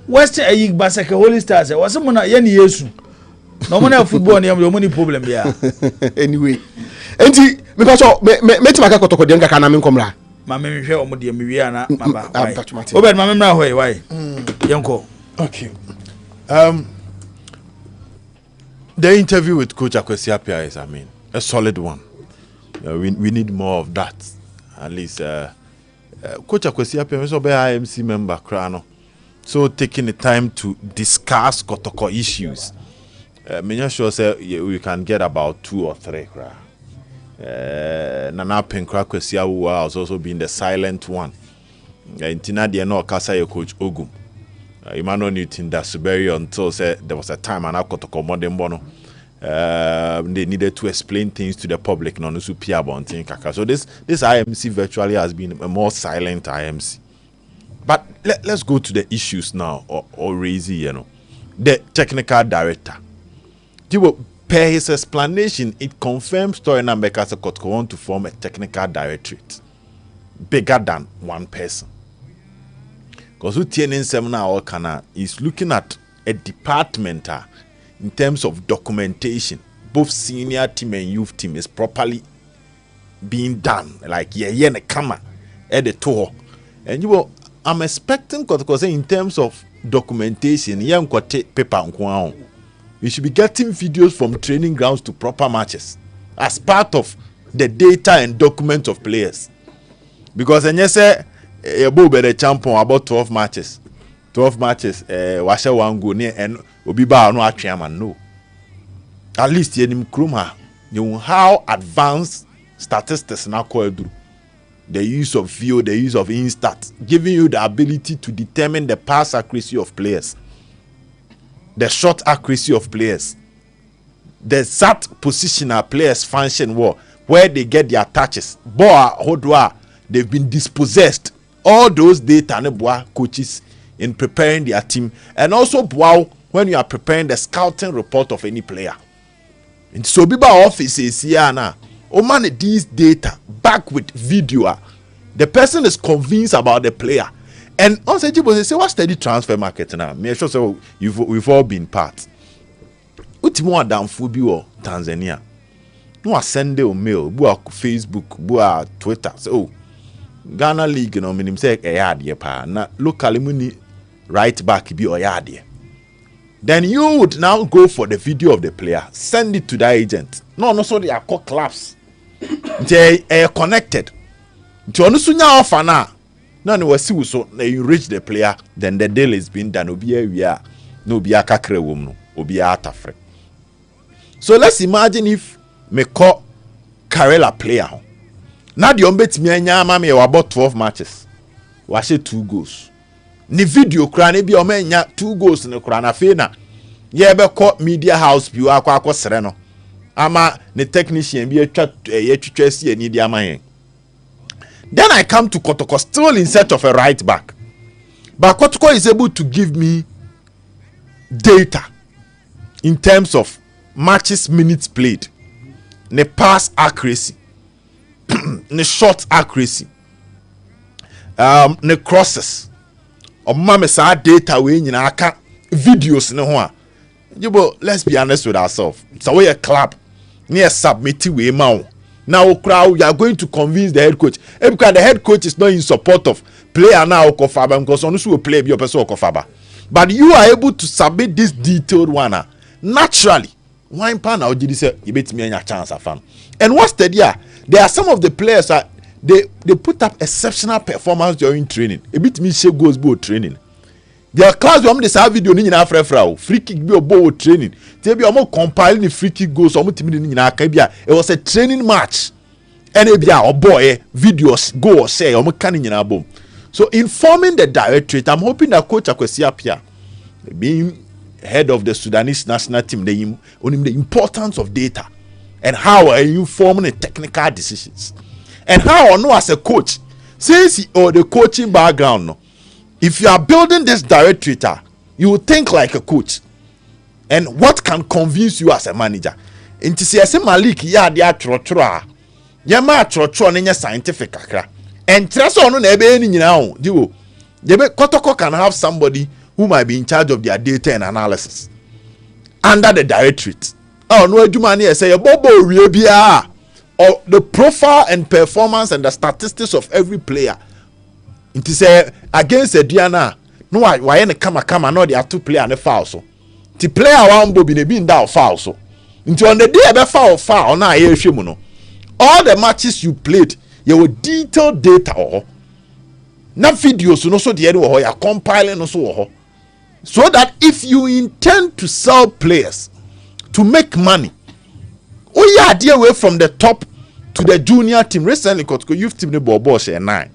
West a yig basake Holy Stars. Was someone yen yesu. No money football near your money problem there. Anyway, and me pacho me tumaka kotoko denga kana min komra. Mama me hwe omo de me na baba. Obed mama na hoy why? Yanko. Okay. The interview with Coach Akwesi Appiah is, a solid one. We need more of that. At least, Coach Akwesi Appiah is also an IMC member, Krano. So taking the time to discuss Kotoko issues. I'm sure say we can get about 2 or 3. Nana Penkra Kwesi Awuwa has also been the silent one. Intina de no kasa ye Coach Ogum. Emmanuel Newton Dasuberi until there was a time and I got to come on they needed to explain things to the public. So this IMC virtually has been a more silent IMC. But let's go to the issues now, or raise the technical director. Per his explanation, it confirms Story Nambeka Kotoko want to form a technical directorate bigger than one person. Because Utianin Seminar is looking at a department in terms of documentation. Both senior team and youth team is properly being done. Like the camera at the tour. And I'm expecting because in terms of documentation, paper we should be getting videos from training grounds to proper matches as part of the data and document of players. Because when you say the champion about 12 matches. 12 matches, washa one go near and Obiba no atchairman, no. At least you know how advanced statistics now called through. The use of VO, the use of Instat, giving you the ability to determine the pass accuracy of players, the shot accuracy of players, the exact positional players function where they get their touches. They've been dispossessed. All those data coaches in preparing their team, and also when you are preparing the scouting report of any player. And so Biba offices here now, these data back with video. The person is convinced about the player. And also say what's the transfer market now? Me sure say we've all been part. What more than Fubi Tanzania? No send a mail, Facebook, Twitter. So Ghana League, minim say a pa na locally muni right back be oyade. Then you would now go for the video of the player, send it to the agent. No, so they are called clubs. They are connected. No offer now. No, no, so you reach the player, then the deal is being done. No be a kakre woman, obi a tafre. So let's imagine if me call Karela player. Now the umbet me mami about 12 matches. Was 2 goals. Ni video crane be o 2 goals ne crana fena. Ye be call media house bi akwa sereno. Ama ne technician bi etwa si ni dia man. Then I come to Kotoko still in search of a right back. But Kotoko is able to give me data in terms of matches, minutes played, ne pass accuracy, ne shot accuracy, ne crosses. Mama say data we nyina aka videos ne ho a. Let's be honest with ourselves. So we a club near submit we ma. Now crowd you are going to convince the head coach. Because the head coach is not in support of player now Okofaba because on will play your person Okofaba. But you are able to submit this detailed one naturally. wine pan or did you say you bet me a chance of fun? And what's the idea? There are some of the players that they put up exceptional performance during training. A bit me she goes boat training. Their class we this video in Africa free kick be a boat training. They be almost compiling the free kick goals almost in Arabia. It was a training match. And it be a boy videos go or say almost canning in a boom. So informing the directorate, I'm hoping that Coach Akwesi Appiah, being head of the Sudanese national team, on the importance of data and how are you forming the technical decisions and how I know as a coach, since the coaching background, no, if you are building this directorate, you will think like a coach. And what can convince you as a manager? Into say Malik ya dia trotro ya ma trotro ne scientific kakra. And trust on no ebe ni nyina ho diwo. Debe Kotoko can have somebody who might be in charge of their data and analysis under the directorate. Oh no adwuma na say bobo wie bia or the profile and performance and the statistics of every player. It say against Diana no why ne kama no the two player ne foul so. The player one bobi ne bi nda foul so. Into on the day ebe foul na ye hwemu no. All the matches you played you will detailed data or na videos no so the end or you compiling no so that if you intend to sell players to make money, oh yeah, dear way from the top to the junior team. Recently, Kotoko youth team the Bobo share 9.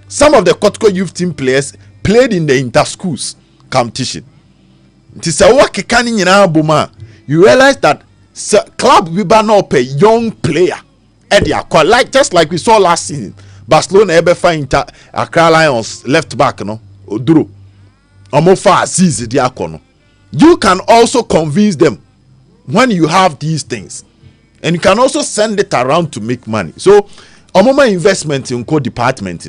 Some of the Kotoko youth team players played in the inter schools competition. It is a work you realize that club we ban up a young player. Like just like we saw last season, Barcelona ever find Accra Lions left back, no, Oduro, Omofa Aziz Diakono. You can also convince them when you have these things, and you can also send it around to make money. So, Omoma investment in co department,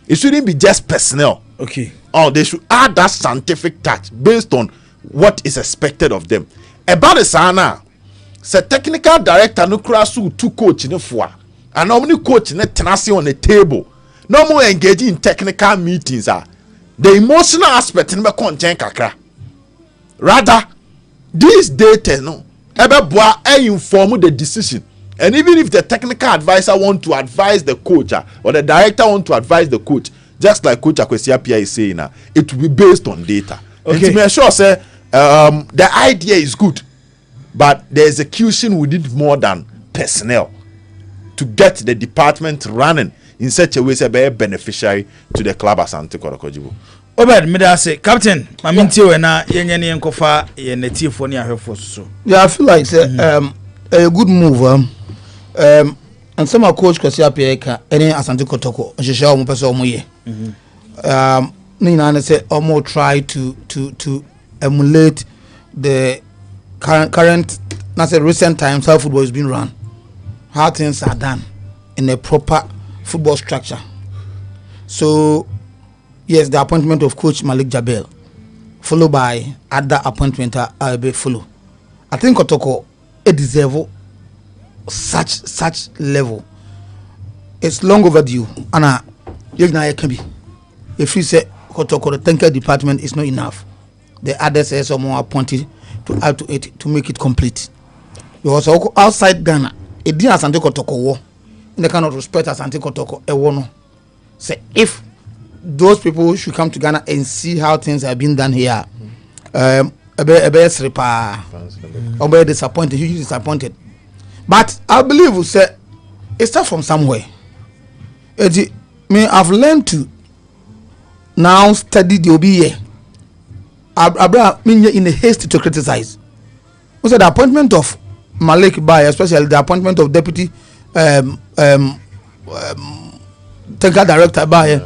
it shouldn't be just personnel. Okay. Oh, they should add that scientific touch based on what is expected of them. About the sana. Se technical director no krasu two coach in for and only coach in tenacity on the table. No more engaging in technical meetings the emotional aspect in the content kakra. Rather, this data no ebe inform the decision. And even if the technical advisor want to advise the coach or the director want to advise the coach, just like Coach Akwesi Appiah is saying it will be based on data. Okay. And to make sure say the idea is good. But the execution we need more than personnel to get the department running in such a way to be a beneficiary to the club as Antikorakojibu. Obed, me say, Captain, I mean, you na yenye nkofa ye native for ni ahwefo so. Yeah, I feel like a good move. And some coach Kwesi Appiah ka any Asante Kotoko ohihia omo pese omo ye. Ni na say omo try to emulate the current not say recent times how football is being run, how things are done in a proper football structure. So yes, the appointment of Coach Malik Jabel followed by other appointment will be follow. I think Kotoko deserve such level. It's long overdue. Anna Yegna can be if you say Kotoko the technical department is not enough, the others say someone appointed to add to it to make it complete. Because outside Ghana, it didn't Asante Kotoko war. They cannot respect Asante Kotoko a no. Say if those people should come to Ghana and see how things have been done here, be disappointed, hugely disappointed. But I believe we say it starts from somewhere. I've learned to now study the OBA. In a haste to criticize. We said the appointment of Malik by, especially the appointment of deputy technical director by,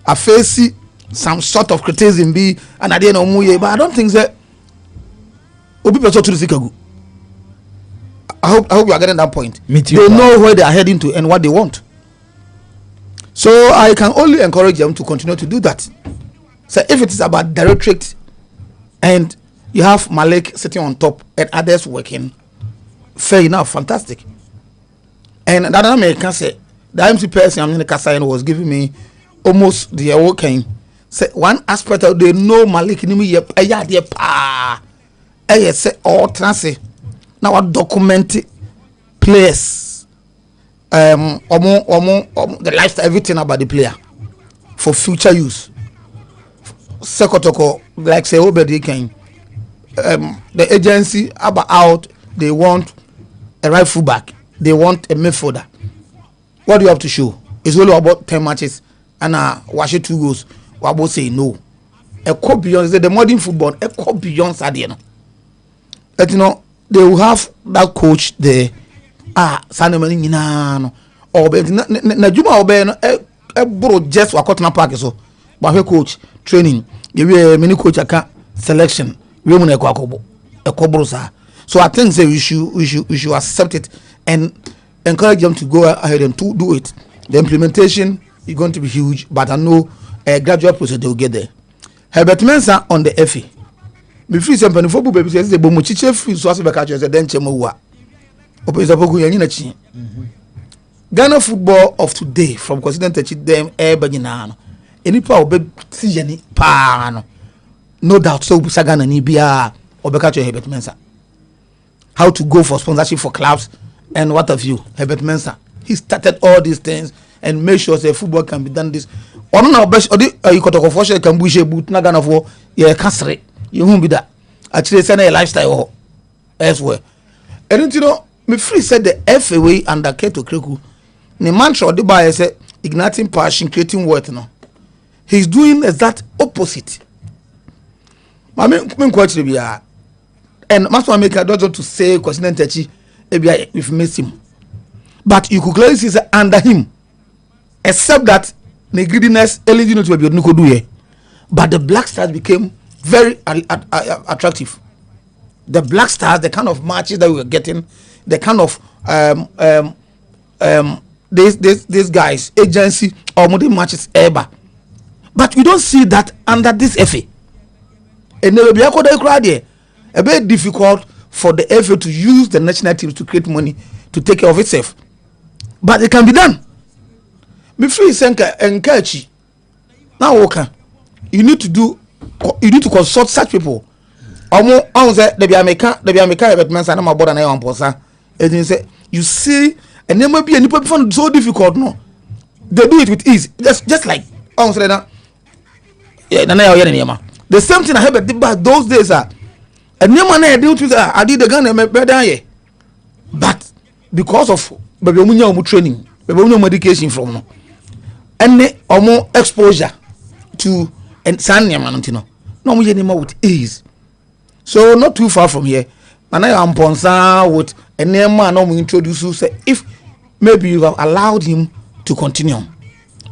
I face some sort of criticism be and I didn't know, but I don't think that Obi to the I hope you are getting that point. They know where they are heading to and what they want. So I can only encourage them to continue to do that. So if it is about directorate and you have Malik sitting on top and others working, fair enough, fantastic. And that American say the MC person I'm in the Kassayan was giving me almost the working. Say one aspect of they know Malik ni me ye pa say all transit now what document players the lifestyle, everything about the player for future use. Secotoko, like say Obedi can the agency about out, they want a right fullback, they want a midfielder. What do you have to show? It's only about 10 matches and wash it 2 goals. Wabo say no. A cop beyond the modern football, a cop beyond Sadiano. But you know, they will have that coach there. Sanemani Minano. Or Najuma Obeno, a bro just Wakotna Park so. But coach training, give you a mini coach selection. Women a Kobrosa. So I think we should accept it and encourage them to go ahead and to do it. The implementation is going to be huge, but I know a gradual process they will get there. Herbert Mensah on the FA. Me free some penny for baby says the bomuchiche free so as be catch the den chemo wa. Opeza poku yanyi na chi. Ghana football of today from consider them banyina no. Enipa obe ti yani pa no. No doubt so busa Ghana ni bia obe catch Herbert Mensah. How to go for sponsorship for clubs and what have you. Herbert Mensah, he started all these things and make sure that football can be done this. Ono na best odi ikotoko for sure can bush boot na Ghana for ye kasre. You won't be that. Actually send a lifestyle elsewhere. And you know, me free said the FA way under Keto Kreku. The mantra of the buyer said igniting passion, creating worth no. He's doing exact opposite. I mean quite and Master Maker don't want to say President Techi we've missed him. But you could clearly see that under him, except that the greediness eligible to be no could do here. But the Black Stars became very attractive. The Black Stars, the kind of matches that we were getting, the kind of these guys, agency or modern matches ever. But we don't see that under this FA. And never be a bit difficult for the FA to use the national teams to create money to take care of itself. But it can be done. Before you encourage now, okay, you need to consult such people. You see, and there might be any people so difficult. No, they do it with ease. Just like the same thing I heard about those days. And no man I do to I did the gun better. But because of training, medication from no, and or more exposure to and Sanya Manantino. No more anymore with ease. So not too far from here. And I am ponsa with a name man no introduce you say if maybe you have allowed him to continue.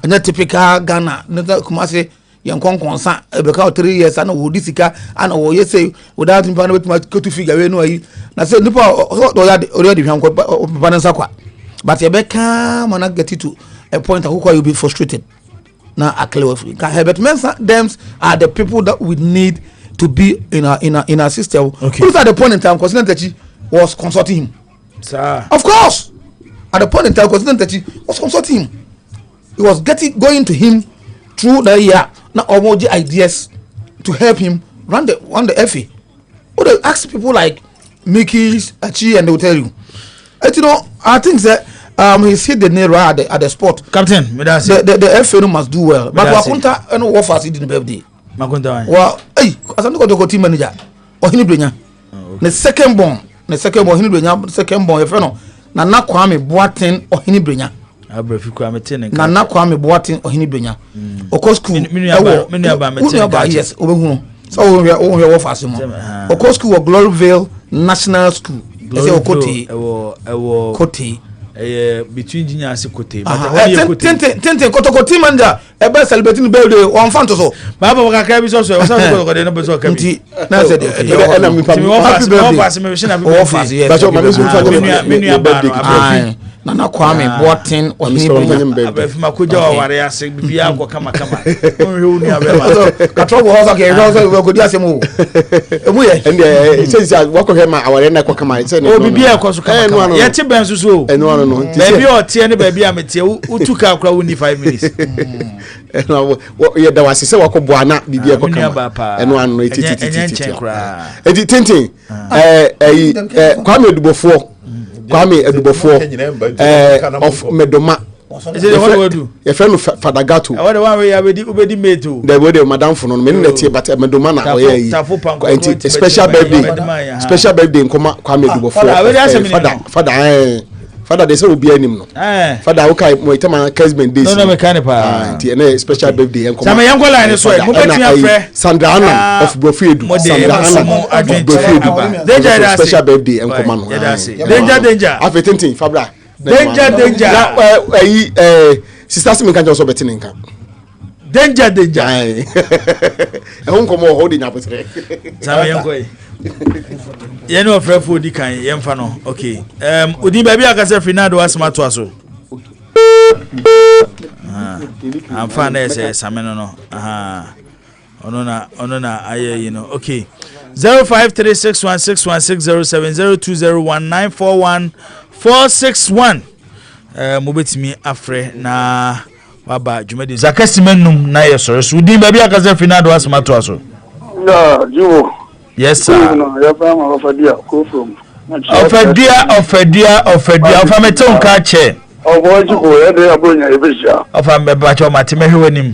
And that typical Ghana, another Kumasi young concern about 3 years and would this and or you say without him with my go to figure we know I said Nipa already but you better come and get it to a point who you'll be frustrated. Now a clear Herbert Mensah them are the people that we need to be in our system. Okay. Who's at the point in time President was consulting him? Sir. Of course. At the point in time President was consulting him. He was going to him through the year now all the ideas to help him run the FA. Or they ask people like Mickey's Achi and they will tell you. And you know, I think that he's hit the nail right at the spot. Captain, the FA must do well. But Wakunta and what fast in the birthday. Well, hey, as I'm going to go team manager or Hinibrina. The second born Hinibrina, second born, your friend, Nana Kwame Boateng or Hinibrina. Nana Kwame Boateng or Hinibrina. Of course, yes, so we are all here for us. Of course, school or Gloryville National School. Kote. Between Genius and Kote. Tente Kotoko team manager, a best celebrating birthday on Fantoso. Baba Wakabi also, Nana Kwame Boatin or if Makuja or Arias be out kama. Control was okay, also could just move. And he says, walk of him, our end, I said, oh, be a cost. Yet, Benzo, and one no, baby or Tiani baby, I'm who took out crowd 5 minutes. There was a so Buana, Bibia Papa, and one rated Tintin. Kwame Dubofo, Kwame Dubofo of Medoma. Is it what we do? A friend of Fadagato. What the one we already made to. The way of Madame for no minute, but Medomana, special birthday in Kwame Dubofo. Father, they say will be animal. Father, okay, my time Kesman days. No, mechanical. Special birthday and come. Young line is right. Sandra Anna of Brofield. Sandra Anna of Brofield. Danger, special birthday and command. Danger. I've been Fabra. Danger. Sister Simon can also bet in danger. I won't come more holding up with me. You know, Fred Food, Yemfano. Okay. Udi baby, I can say Finado as my twasso. I'm fine as a Sameno. Onona, you know. Okay. 05361616070201941461. Move to me afre na baba Jumedi. Zakasimenum na yeso. Udi baby, I can say Finado as my twasso. No, you. Yes, sir. Ofadia. Ofameton kache. Ofambebacho matimehwe nim.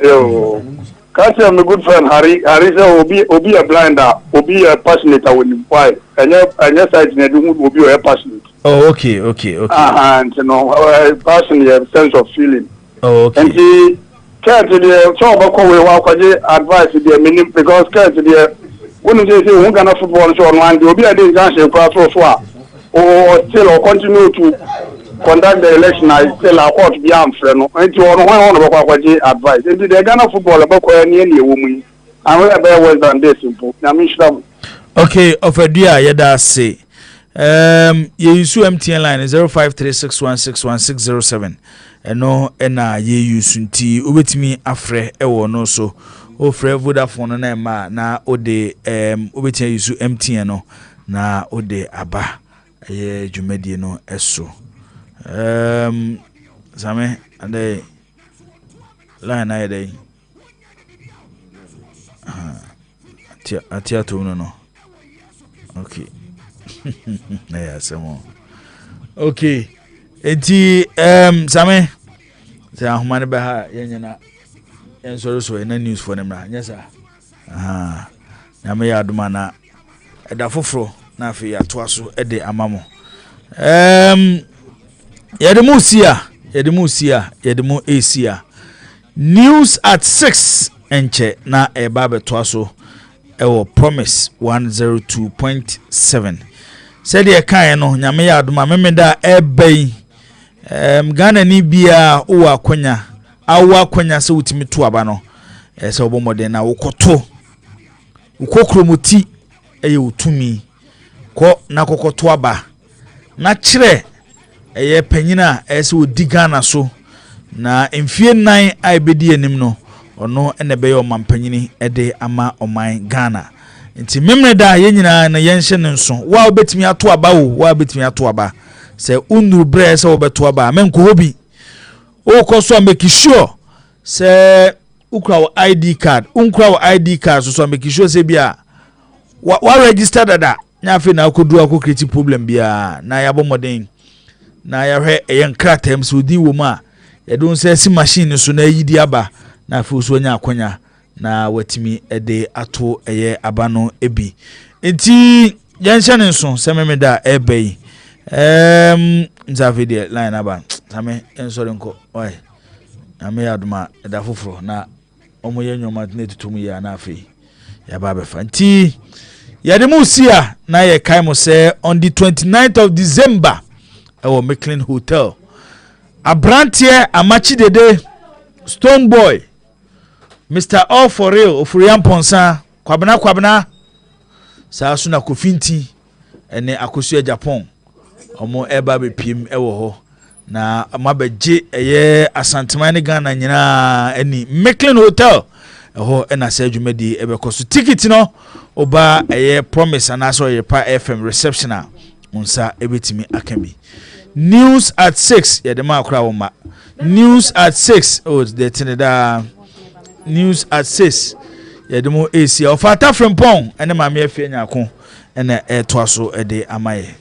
Yo. Kache, I'm a good friend, Harry. Harry said, Obi a blinder, Obi a passionate with him. Why? And your side, will be a passionate. Oh, okay. And you know, passionate sense of feeling. Oh, okay. And he can't do the so advice to the meaning because can't do the when you say who can football show online, there will be a danger or still or continue to conduct the election. I still a court be friend. And you want advice. And the Ghana football about any woman. I'm very worse than this simple. Okay, Ofadia, yada say. You use MTN line 0536161607. No, ye use nti ubetimi afre ewo no so. O frɛ Vodafone na ma na o de obetia use MTN no na o de aba ye dwumadi no eso same ande line na yede atia to no okay na ya samo okay enti same sa ahumane ba ha yenyana en so na news for them na nyesa na me ya aduma na eda foforo na afi ya to aso ede amamo yedemu Asia news at 6 enche na eba beto aso ewo promise 102.7 said ye kan no nyame ya aduma memeda ebei Ghana ni bia o akonya awa kwanya se utimi to aba no se obomoden na wokoto ukokromoti eye utumi ko na kokoto aba na kire eye panyina se odi Ghana so na emfie nan aibedi anim no ono ene be yo mampanyini ede ama oman Ghana nti memre da ye nyina na yenhye ne nso wa obetimi ato aba wa obetimi ato aba se unuru bre se obeto aba menko hobi o koso make sure say ukra ID card ID card so make sure say bia wa register dada nya fe na akodu akokreti problem bia na ya bomodin na ya hwe eyen kratem so di wo ma ya don say si machine so na yidi aba na fe so nya akonya na watimi ede ato eye aba no ebi enti yanhye ne so se memeda ebei nzafe de line aba same ensore nko oi ame aduma eda foforo na omoye nyoma na tutum ya na afi ya baba fanti ya de musia na ye kai mo say on the 29th of December our McLean Hotel abrantie amachi dede Stone Boy Mr. All for real ofuriam ponsa kwabena sa so na kofinti ene akosua Japan ɔmo ɛba bepiem ɛwɔ hɔ na mabɛgye ɛyɛ Asantema ne Ghana nyinaa ɛni Micklin Hotel ɛhɔ ɛna sɛ adwumadi ɛbɛkɔ so ticket no oba ɛyɛ Promise anaasɛ ɔyɛ pa FM reception a unsa ebetimi akami news at 6 yɛde ma akora wo ma news at 6 oh the tineda news at 6 yɛde mo AC ɔfa ta frempɔn ɛne maame afie nyako ɛna ɛtoa so ɛde amaye